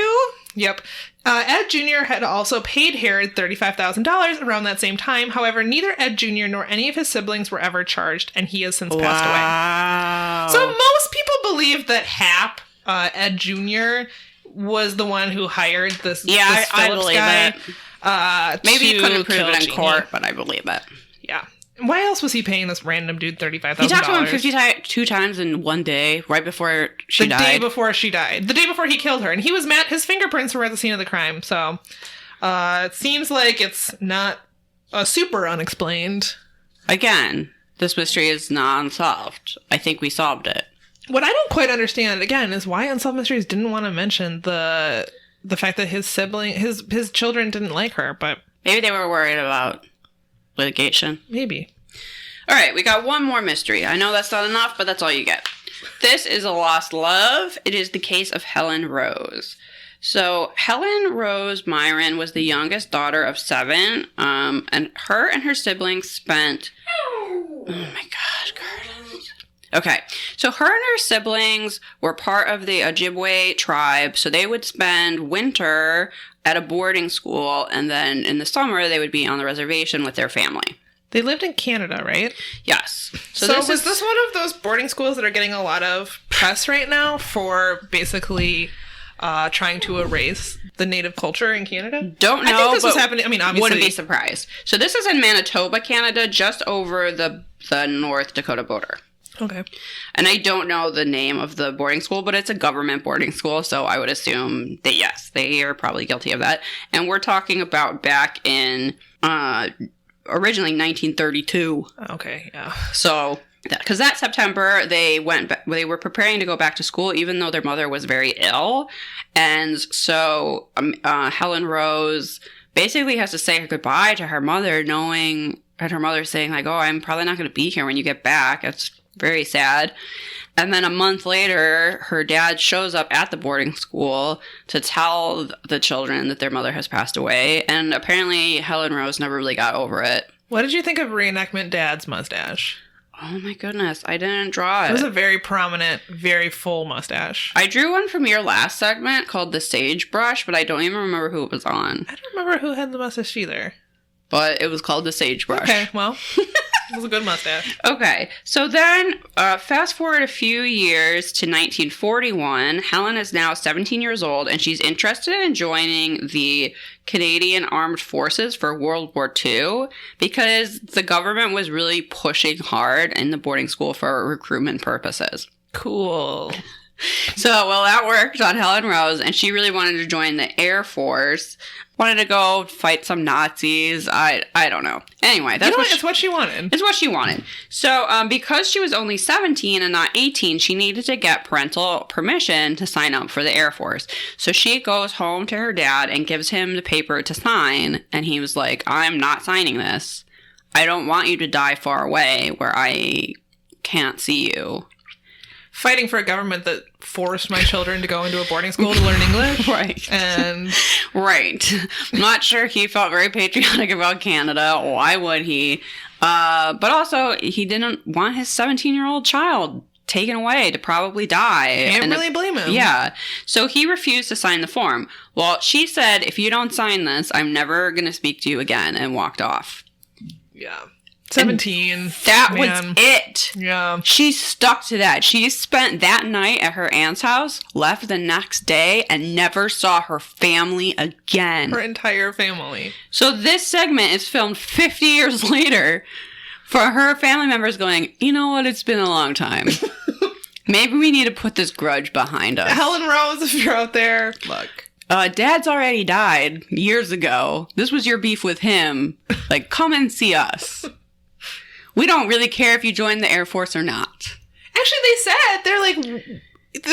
Yep. Ed Jr. had also paid Herod $35,000 around that same time. However, neither Ed Jr. nor any of his siblings were ever charged, and he has since passed away. So most people believe that Hap, Ed Jr., was the one who hired this Phillips I believe guy. it. Maybe you couldn't prove it in Jeannie. court, but I believe it. Yeah. Why else was he paying this random dude $35,000? He talked to him 52 times in one day, right before she died. The day before she died. The day before he killed her. And he was mad. His fingerprints were at the scene of the crime. So it seems like it's not super unexplained. Again, this mystery is not unsolved. I think we solved it. What I don't quite understand, again, is why Unsolved Mysteries didn't want to mention the fact that his children didn't like her, but... Maybe they were worried about litigation. Maybe. All right, we got one more mystery. I know that's not enough, but that's all you get. This is a lost love. It is the case of Helen Rose. So Helen Rose Myron was the youngest daughter of 7, and her siblings spent... Oh my God, Curtis. Okay, so her and her siblings were part of the Ojibwe tribe, so they would spend winter at a boarding school, and then in the summer they would be on the reservation with their family. They lived in Canada, right? Yes. So was this one of those boarding schools that are getting a lot of press right now for basically trying to erase the native culture in Canada? Don't know, I think this was happening. I mean, obviously. Wouldn't be surprised. So this is in Manitoba, Canada, just over the North Dakota border. Okay. And I don't know the name of the boarding school, but it's a government boarding school, so I would assume that, yes, they are probably guilty of that. And we're talking about back in originally 1932. Okay, yeah. So, because that September, they were preparing to go back to school, even though their mother was very ill. And so Helen Rose basically has to say goodbye to her mother, knowing that her mother's saying, like, oh, I'm probably not going to be here when you get back. It's very sad. And then a month later, her dad shows up at the boarding school to tell the children that their mother has passed away. And apparently Helen Rose never really got over it. What did you think of reenactment dad's mustache? Oh my goodness, I didn't draw it. It was a very prominent, very full mustache. I drew one from your last segment called the Sagebrush, but I don't even remember who it was on. I don't remember who had the mustache either. But it was called the Sagebrush. Okay, well... It was a good mustache. Okay, so then fast forward a few years to 1941. Helen is now 17 years old, and she's interested in joining the Canadian Armed Forces for World War II because the government was really pushing hard in the boarding school for recruitment purposes. Cool. So, well, that worked on Helen Rose, and she really wanted to join the Air Force. Wanted to go fight some Nazis. I don't know. Anyway, that's it's what she wanted. It's what she wanted. So, because she was only 17 and not 18, she needed to get parental permission to sign up for the Air Force. So she goes home to her dad and gives him the paper to sign, and he was like, I'm not signing this. I don't want you to die far away where I can't see you. Fighting for a government that forced my children to go into a boarding school to learn English. Right. And... Right. I'm not sure he felt very patriotic about Canada. Why would he? But also, he didn't want his 17-year-old child taken away to probably die. Can't really blame him. Yeah. So he refused to sign the form. Well, she said, if you don't sign this, I'm never going to speak to you again, and walked off. Yeah. 17. That man. was it. Yeah. She stuck to that. She spent that night at her aunt's house, left the next day, and never saw her family again. Her entire family. So this segment is filmed 50 years later for her family members going, you know what, it's been a long time. Maybe we need to put this grudge behind us. Helen Rose, if you're out there, look. Dad's already died years ago. This was your beef with him. Like, come and see us. We don't really care if you join the Air Force or not. Actually, they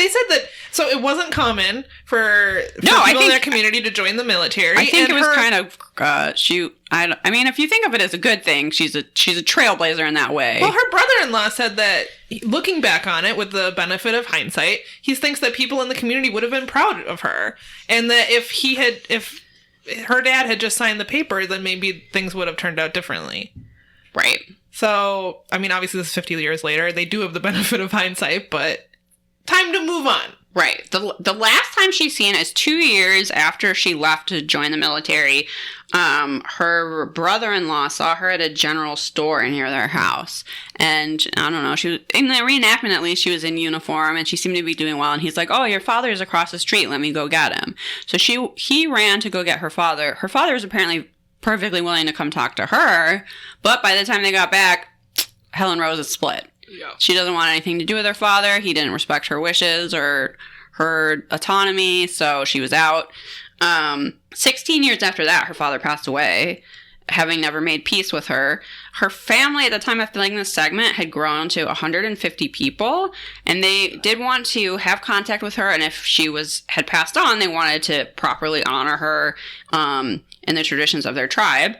said that, so it wasn't common for people in their community to join the military. I think it was kind of, I mean, if you think of it as a good thing, she's a trailblazer in that way. Well, her brother-in-law said that, looking back on it with the benefit of hindsight, he thinks that people in the community would have been proud of her. And that if her dad had just signed the paper, then maybe things would have turned out differently. Right. So, I mean, obviously this is 50 years later. They do have the benefit of hindsight, but time to move on. Right. The last time she's seen is 2 years after she left to join the military. Her brother-in-law saw her at a general store near their house. And I don't know, she was, in the reenactment at least, she was in uniform and she seemed to be doing well. And he's like, oh, your father's across the street. Let me go get him. So he ran to go get her father. Her father was apparently perfectly willing to come talk to her. But by the time they got back, Helen Rose is split. Yeah. She doesn't want anything to do with her father. He didn't respect her wishes or her autonomy, so she was out. 16 years after that, her father passed away, having never made peace with her. Her family at the time of filming this segment had grown to 150 people, and they did want to have contact with her, and if she had passed on, they wanted to properly honor her in the traditions of their tribe.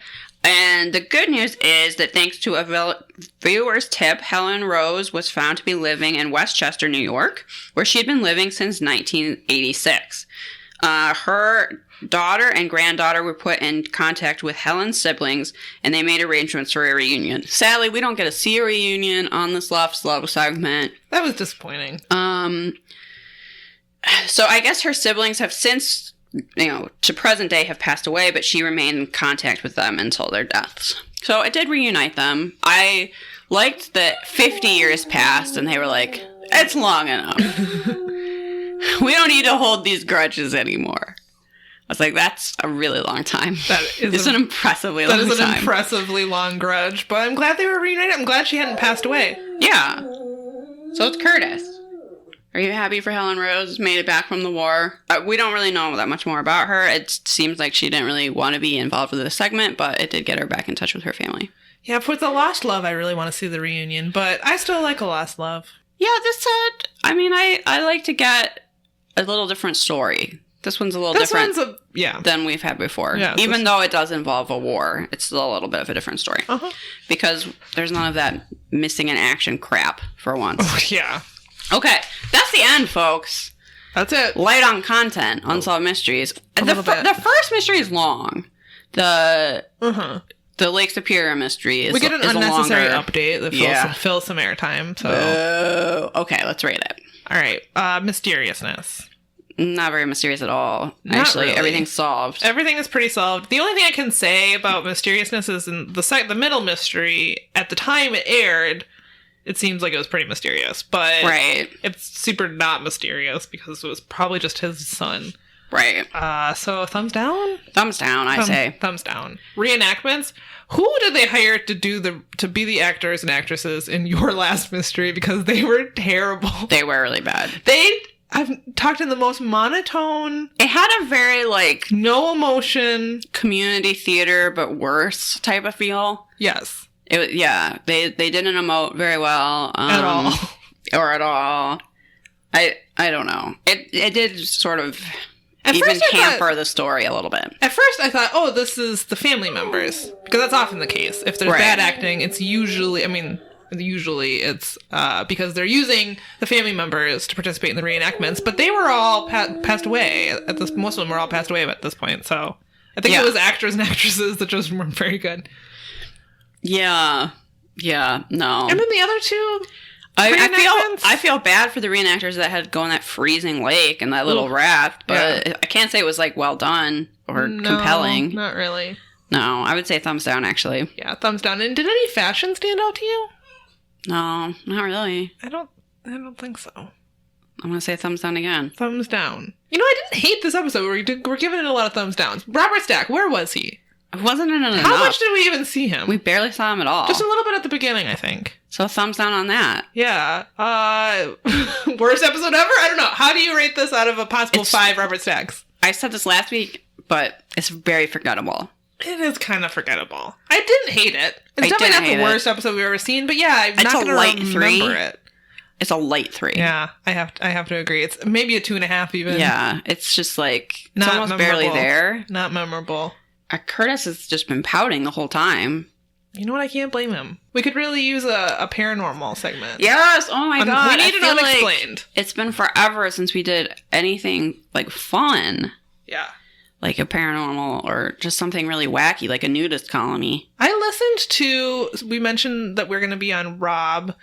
And the good news is that thanks to a viewer's tip, Helen Rose was found to be living in Westchester, New York, where she had been living since 1986. Her daughter and granddaughter were put in contact with Helen's siblings, and they made arrangements for a reunion. Sadly, we don't get to see a reunion on this Love Slow segment. That was disappointing. So I guess her siblings have since, to present day have passed away, but she remained in contact with them until their deaths. So it did reunite them. I liked that 50 years passed and they were like, it's long enough. We don't need to hold these grudges anymore. I was like, that's a really long time. It's an impressively long time. That is an impressively long grudge, but I'm glad they were reunited. I'm glad she hadn't passed away. Yeah. So it's Curtis. Are you happy for Helen Rose? Made it back from the war. We don't really know that much more about her. It seems like she didn't really want to be involved with this segment, but it did get her back in touch with her family. Yeah, for The Lost Love, I really want to see the reunion, but I still like A Lost Love. Yeah, I like to get a little different story. This one's a little different than we've had before. Yeah, even though it does involve a war, it's still a little bit of a different story. Uh-huh. Because there's none of that missing in action crap for once. Oh, yeah. Okay, that's the end, folks. That's it. Light on content, Unsolved Mysteries. The first mystery is long. The Lake Superior mystery is we get an unnecessary update that fills some airtime. So okay, let's rate it. All right, mysteriousness. Not very mysterious at all. Actually, really. Everything's solved. Everything is pretty solved. The only thing I can say about mysteriousness is in the middle mystery. At the time it aired, it seems like it was pretty mysterious, but it's super not mysterious because it was probably just his son. Right. So thumbs down? Thumbs down, I say. Thumbs down. Reenactments? Who did they hire to be the actors and actresses in your last mystery? Because they were terrible. They were really bad. I've talked in the most monotone. It had a very, no emotion. Community theater, but worse type of feel. Yes. They didn't emote very well. At all. Or at all. I don't know. It did sort of hamper the story a little bit. At first I thought, oh, this is the family members. Because that's often the case. If there's bad acting, it's usually it's because they're using the family members to participate in the reenactments. But they were all passed away. Most of them were all passed away at this point. So I think it was actors and actresses that just weren't very good. Yeah, no. And then the other two, I feel bad for the reenactors that had to go in that freezing lake and that little raft, but I can't say it was well done or compelling. Not really. No, I would say thumbs down, actually. Yeah, thumbs down. And did any fashion stand out to you? No, not really. I don't think so. I'm going to say thumbs down again. Thumbs down. You know, I didn't hate this episode. We're giving it a lot of thumbs downs. Robert Stack, where was he? It wasn't enough. How much did we even see him? We barely saw him at all. Just a little bit at the beginning, I think. So thumbs down on that. Yeah. Worst episode ever? I don't know. How do you rate this out of a possible 5 Robert Stacks? I said this last week, but it's very forgettable. It is kind of forgettable. I didn't hate it. It's I definitely didn't not hate the it. worst episode we've ever seen, but yeah, I'm It's not a going to light remember 3. it. It's a light 3. Yeah, I have to agree. It's maybe a 2.5 even. Yeah, it's just like, it's Not almost barely memorable. there. Not memorable. Curtis has just been pouting the whole time. You know what? I can't blame him. We could really use a paranormal segment. Yes! Oh my god. We need I an feel unexplained. like it's been forever since we did anything like fun. Yeah. Like a paranormal or just something really wacky, like a nudist colony. I listened to, we mentioned that we're going to be on Rob's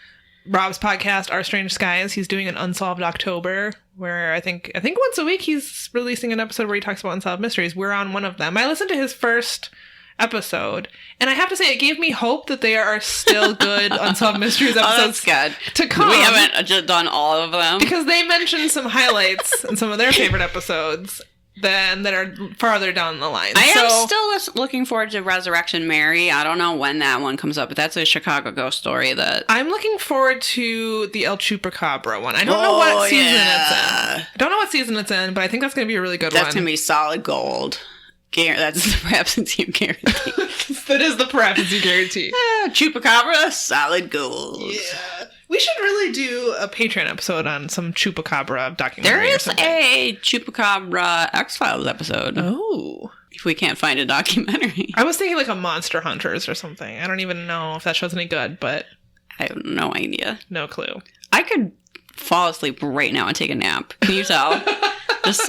podcast, Our Strange Skies. He's doing an Unsolved October, where I think once a week he's releasing an episode where he talks about unsolved mysteries. We're on one of them. I listened to his first episode, and I have to say, it gave me hope that there are still good Unsolved Mysteries episodes good. to come. We haven't just done all of them. Because they mentioned some highlights in some of their favorite episodes that are farther down the line. I am still looking forward to Resurrection Mary. I don't know when that one comes up, but that's a Chicago ghost story that... I'm looking forward to the El Chupacabra one. I don't know what season it's in. I don't know what season it's in, but I think that's going to be a really good one. That's going to be solid gold. That's the perhaps you guarantee. That is the perhaps you guarantee. Chupacabra, solid gold. Yeah. We should really do a Patreon episode on some Chupacabra documentary. There or is something. a Chupacabra X-Files episode. Oh. If we can't find a documentary. I was thinking like a Monster Hunters or something. I don't even know if that show's any good, but... I have no idea. No clue. I could fall asleep right now and take a nap. Can you tell?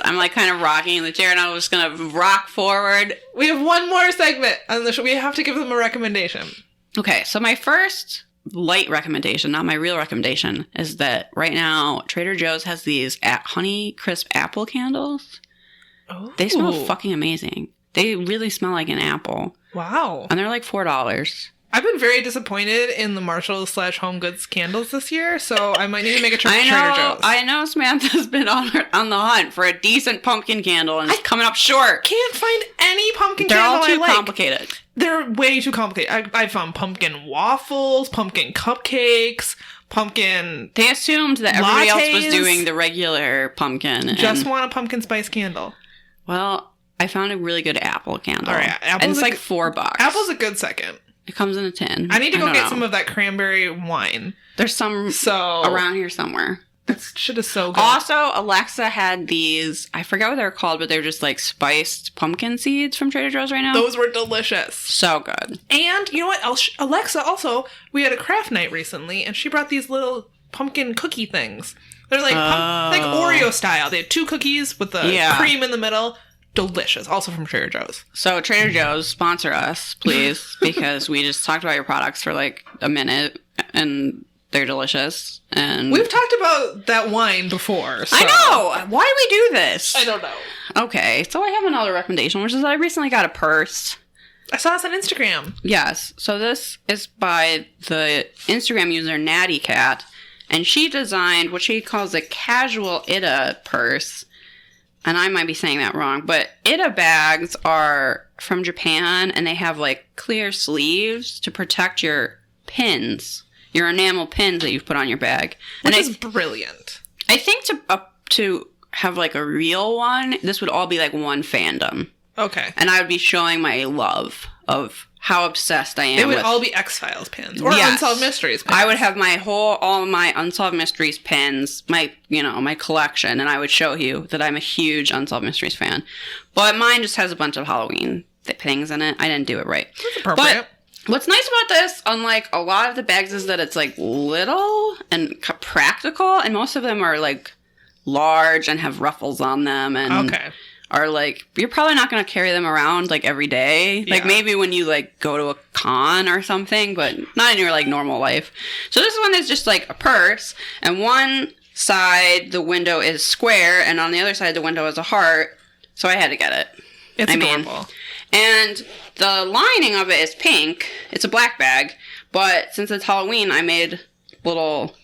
I'm like kind of rocking in the chair and I'm just going to rock forward. We have one more segment on the show. We have to give them a recommendation. Okay, so my first light recommendation, not my real recommendation, is that right now Trader Joe's has these Honey Crisp apple candles. Oh. They smell fucking amazing. They really smell like an apple. Wow. And they're like $4. I've been very disappointed in the Marshalls/Home Goods candles this year, so I might need to make a trip to Trader Joe's. I know Samantha's been on the hunt for a decent pumpkin candle and it's coming up short. Can't find any pumpkin They're candle all too I like. complicated. They're way too complicated. I found pumpkin waffles, pumpkin cupcakes, pumpkin... They assumed that everybody else was lattes. doing the regular pumpkin. Just want a pumpkin spice candle. Well, I found a really good apple candle. All right, and it's like $4. Apple's a good second. It comes in a tin. I need to go don't get know. some of that cranberry wine. There's some around here somewhere. That shit is so good. Also, Alexa had these, I forgot what they're called, but they're just like spiced pumpkin seeds from Trader Joe's right now. Those were delicious. So good. And you know what? Alexa also, we had a craft night recently, and she brought these little pumpkin cookie things. They're like like Oreo style. They had 2 cookies with the cream in the middle. Delicious. Also from Trader Joe's. So Trader Joe's, sponsor us, please, because we just talked about your products for like a minute, and they're delicious. And we've talked about that wine before. So. I know! Why do we do this? I don't know. Okay, so I have another recommendation, which is I recently got a purse. I saw this on Instagram. Yes. So this is by the Instagram user Natty Cat, and she designed what she calls a casual Ida purse. And I might be saying that wrong, but Ida bags are from Japan, and they have like clear sleeves to protect your pins, your enamel pins that you've put on your bag. Which is brilliant. I think to have like a real one, this would all be like one fandom. Okay. And I would be showing my love of how obsessed I am. They would with... all be X-Files pins or Unsolved Mysteries pins. I would have all my Unsolved Mysteries pins, my collection, and I would show you that I'm a huge Unsolved Mysteries fan. But mine just has a bunch of Halloween things in it. I didn't do it right. That's appropriate. But what's nice about this, unlike a lot of the bags, is that it's like little and practical, and most of them are like large and have ruffles on them, and are like, you're probably not going to carry them around like every day. Like maybe when you like go to a con or something, but not in your like normal life. So this one is just like a purse, and one side the window is square, and on the other side the window is a heart. So I had to get it. It's adorable. And the lining of it is pink. It's a black bag, but since it's Halloween, I made little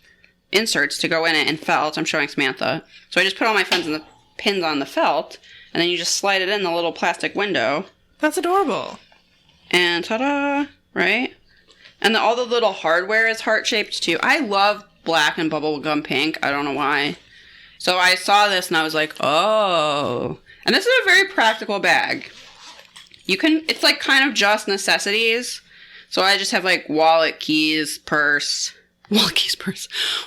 inserts to go in it in felt. I'm showing Samantha. So I just put all my pins on the felt, and then you just slide it in the little plastic window. That's adorable. And ta-da, right? And all the little hardware is heart-shaped, too. I love black and bubblegum pink. I don't know why. So I saw this, and I was like, oh. And this is a very practical bag. It's like kind of just necessities. So I just have like wallet, keys, purse.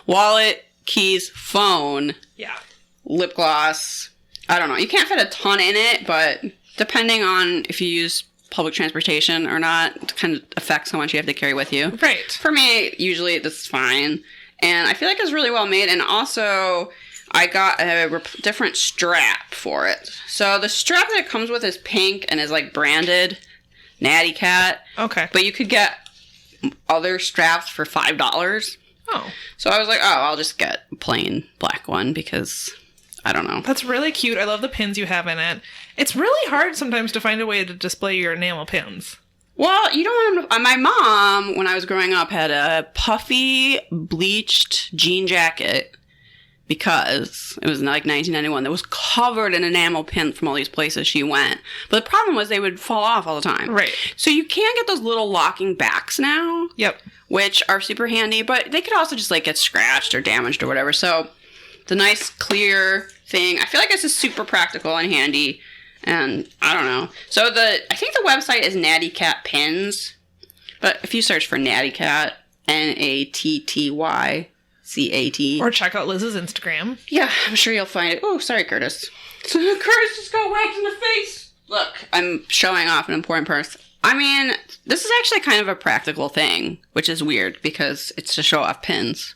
Wallet, keys, phone. Yeah. Lip gloss. I don't know. You can't fit a ton in it, but depending on if you use public transportation or not, it kind of affects how much you have to carry with you. Right. For me, usually this is fine. And I feel like it's really well made. And also, I got a different strap for it. So the strap that it comes with is pink and is like branded Natty Cat. Okay. But you could get other straps for $5. Oh. So I was like, I'll just get a plain black one because I don't know. That's really cute. I love the pins you have in it. It's really hard sometimes to find a way to display your enamel pins. Well, you don't want to... My mom, when I was growing up, had a puffy, bleached jean jacket because it was like 1991 that was covered in enamel pins from all these places she went. But the problem was they would fall off all the time. Right. So you can get those little locking backs now. Yep. Which are super handy, but they could also just like get scratched or damaged or whatever. So the nice clear thing, I feel like it's just super practical and handy. And I don't know. So I think the website is Natty Cat Pins. But if you search for Natty Cat, NATTYCAT. Or check out Liz's Instagram. Yeah, I'm sure you'll find it. Oh, sorry, Curtis. So Curtis just got whacked in the face. Look, I'm showing off an important purse. I mean, this is actually kind of a practical thing, which is weird because it's to show off pins.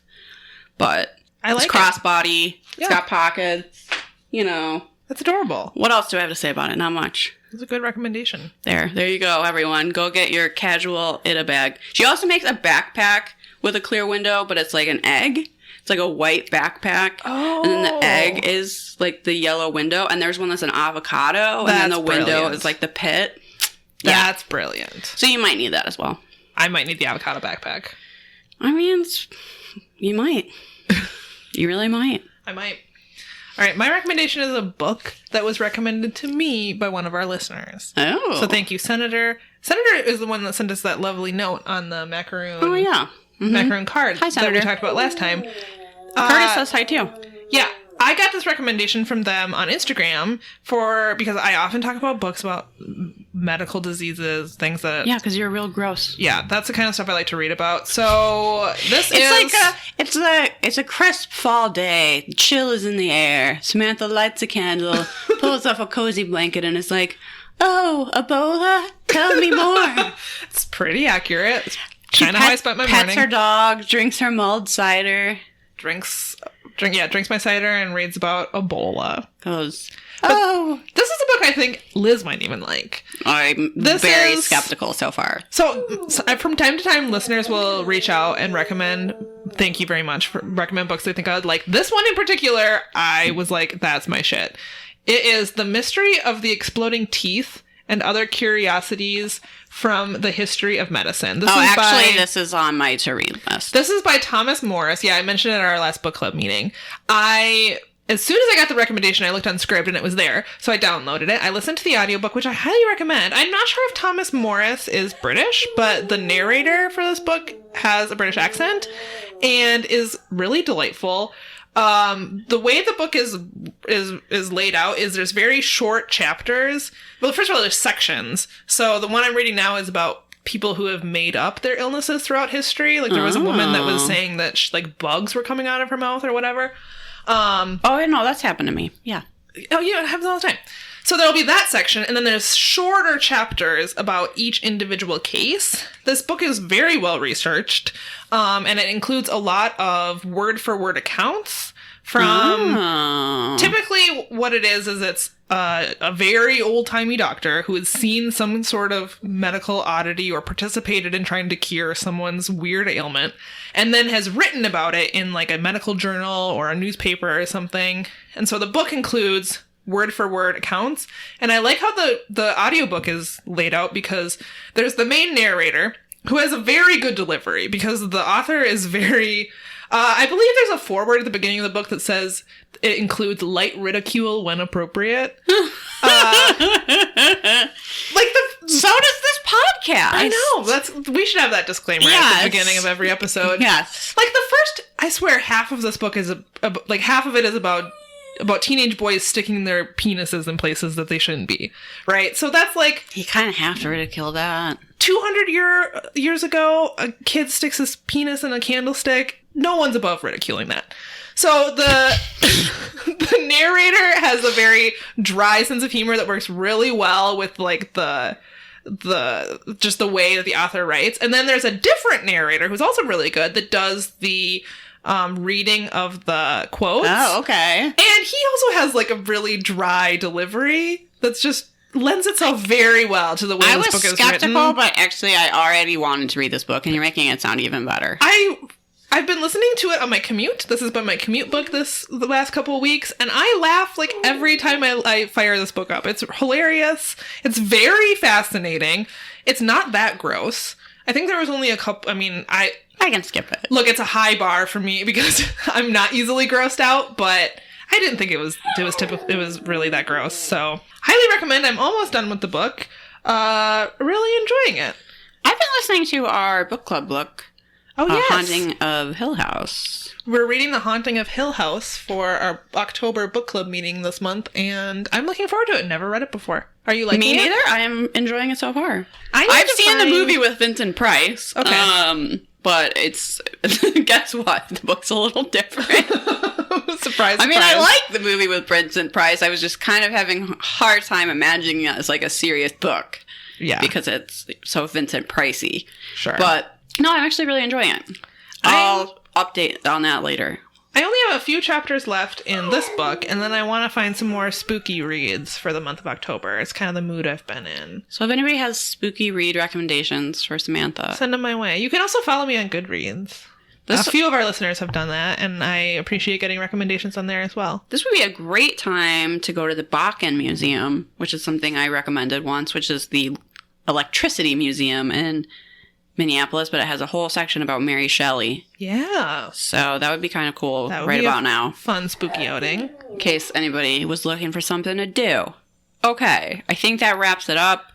But it's crossbody. Yeah. It's got pockets. You know. That's adorable. What else do I have to say about it? Not much. It's a good recommendation. There you go, everyone. Go get your casual Ida bag. She also makes a backpack with a clear window, but it's like an egg. It's like a white backpack. Oh. And then the egg is like the yellow window. And there's one that's an avocado. And then the window is like the pit. That's brilliant. So you might need that as well. I might need the avocado backpack. I mean, you might. You really might. I might. All right, my recommendation is a book that was recommended to me by one of our listeners. Oh. So thank you, Senator. Senator is the one that sent us that lovely note on the macaroon. Oh, yeah. Mm-hmm. Macaroon card that we talked about last time. Curtis says hi, too. Yeah. I got this recommendation from them on Instagram because I often talk about books about medical diseases, things that... Yeah, because you're real gross. Yeah, that's the kind of stuff I like to read about. So it's a crisp fall day. Chill is in the air. Samantha lights a candle, pulls off a cozy blanket, and is like, "Oh, Ebola, tell me more." It's pretty accurate. It's kind of how I spent my morning. Pets her dog, drinks her mulled cider. Drinks my cider and reads about Ebola. Goes, this is a book I think Liz might even like. I'm very skeptical so far. So from time to time, listeners will reach out and recommend, thank you very much, for recommend books they think I would like. This one in particular, I was like, that's my shit. It is The Mystery of the Exploding Teeth and Other Curiosities from the History of Medicine. This is on my to-read list. This is by Thomas Morris. Yeah, I mentioned it at our last book club meeting. As soon as I got the recommendation, I looked on Scribd and it was there. So I downloaded it. I listened to the audiobook, which I highly recommend. I'm not sure if Thomas Morris is British, but the narrator for this book has a British accent and is really delightful. The way the book is laid out is there's very short chapters. Well, first of all, there's sections. So the one I'm reading now is about people who have made up their illnesses throughout history. Like there was a woman that was saying that bugs were coming out of her mouth or whatever. No, that's happened to me. Yeah. Oh, yeah, it happens all the time. So there'll be that section, and then there's shorter chapters about each individual case. This book is very well researched, and it includes a lot of word-for-word accounts from... Typically, what it is it's a very old-timey doctor who has seen some sort of medical oddity or participated in trying to cure someone's weird ailment, and then has written about it in like a medical journal or a newspaper or something. And so the book includes word for word accounts. And I like how the audiobook is laid out, because there's the main narrator who has a very good delivery, because the author is very, I believe there's a foreword at the beginning of the book that says it includes light ridicule when appropriate. So does this podcast. I know. We should have that disclaimer at the beginning of every episode. Yes. Like the first, I swear, half of this book is half of it is about teenage boys sticking their penises in places that they shouldn't be. Right? So that's like, you kind of have to ridicule that. 200 years ago, a kid sticks his penis in a candlestick. No one's above ridiculing that. So the narrator has a very dry sense of humor that works really well with like the just the way that the author writes. And then there's a different narrator who's also really good that does the reading of the quotes. Oh, okay. And he also has like a really dry delivery that's just lends itself very well to the way this book is written. I was skeptical, but actually I already wanted to read this book, and you're making it sound even better. I've been listening to it on my commute. This has been my commute book the last couple of weeks, and I laugh like every time I fire this book up. It's hilarious. It's very fascinating. It's not that gross. I think there was only a couple. I mean, I can skip it. Look, it's a high bar for me because I'm not easily grossed out, but I didn't think it was typical. It was really that gross. So highly recommend. I'm almost done with the book. Really enjoying it. I've been listening to our book club book. Oh, yes. Haunting of Hill House. We're reading The Haunting of Hill House for our October book club meeting this month, and I'm looking forward to it. Never read it before. Are you liking it? Me neither. I am enjoying it so far. I've seen the movie with Vincent Price. Okay. But it's... guess what? The book's a little different. Surprise. I mean, I like the movie with Vincent Price. I was just kind of having a hard time imagining it as like a serious book. Yeah. Because it's so Vincent Pricey. Sure. But... no, I'm actually really enjoying it. I'll update on that later. I only have a few chapters left in this book, and then I want to find some more spooky reads for the month of October. It's kind of the mood I've been in. So if anybody has spooky read recommendations for Samantha, send them my way. You can also follow me on Goodreads. A few of our listeners have done that, and I appreciate getting recommendations on there as well. This would be a great time to go to the Bakken Museum, which is something I recommended once, which is the Electricity Museum in Minneapolis, but it has a whole section about Mary Shelley. Yeah. So that would be kind of cool right about now. Fun spooky outing. In case anybody was looking for something to do. Okay, I think that wraps it up.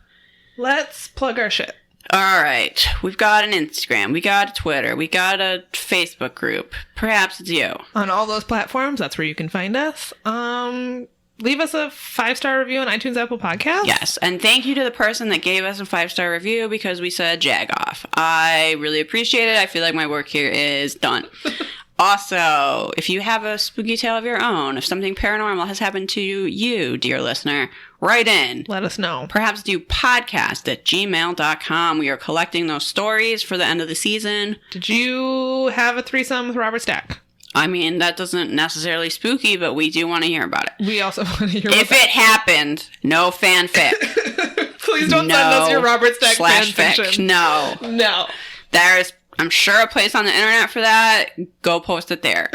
Let's plug our shit. All right. We've got an Instagram. We got a Twitter. We got a Facebook group. Perhaps it's you. On all those platforms, that's where you can find us. Leave us a 5-star review on iTunes, Apple Podcasts. Yes, and thank you to the person that gave us a 5-star review because we said jag off. I really appreciate it. I feel like my work here is done. Also, if you have a spooky tale of your own, if something paranormal has happened to you, dear listener, write in. Let us know. Perhaps do podcast@gmail.com. We are collecting those stories for the end of the season. Did you have a threesome with Robert Stack? I mean, that doesn't necessarily spooky, but we do want to hear about it. We also want to hear about it. If it happened, no fanfic. Please don't send us your Robert Stack fanfiction. No. There's, I'm sure, a place on the internet for that. Go post it there.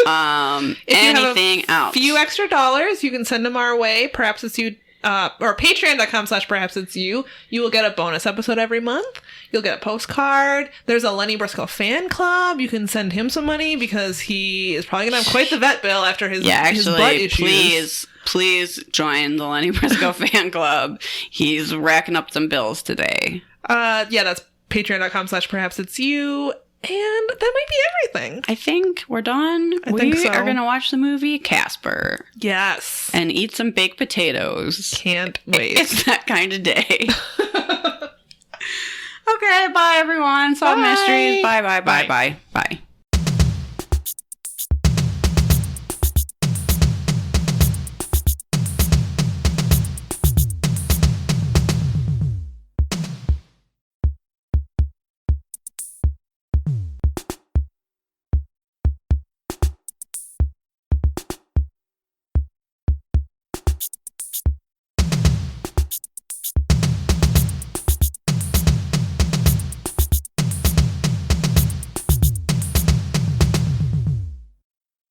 Anything else? A few extra dollars, you can send them our way. Perhaps it's you. Or patreon.com/perhaps it's you. You will get a bonus episode every month. You'll get a postcard. There's a Lenny Briscoe fan club. You can send him some money because he is probably going to have quite the vet bill after his butt issues. Please join the Lenny Briscoe fan club. He's racking up some bills today. That's patreon.com/perhaps it's you. And that might be everything. I think we're done. We are going to watch the movie Casper. Yes. And eat some baked potatoes. Can't wait. It's that kind of day. Okay, bye everyone. Solved Mysteries. Bye.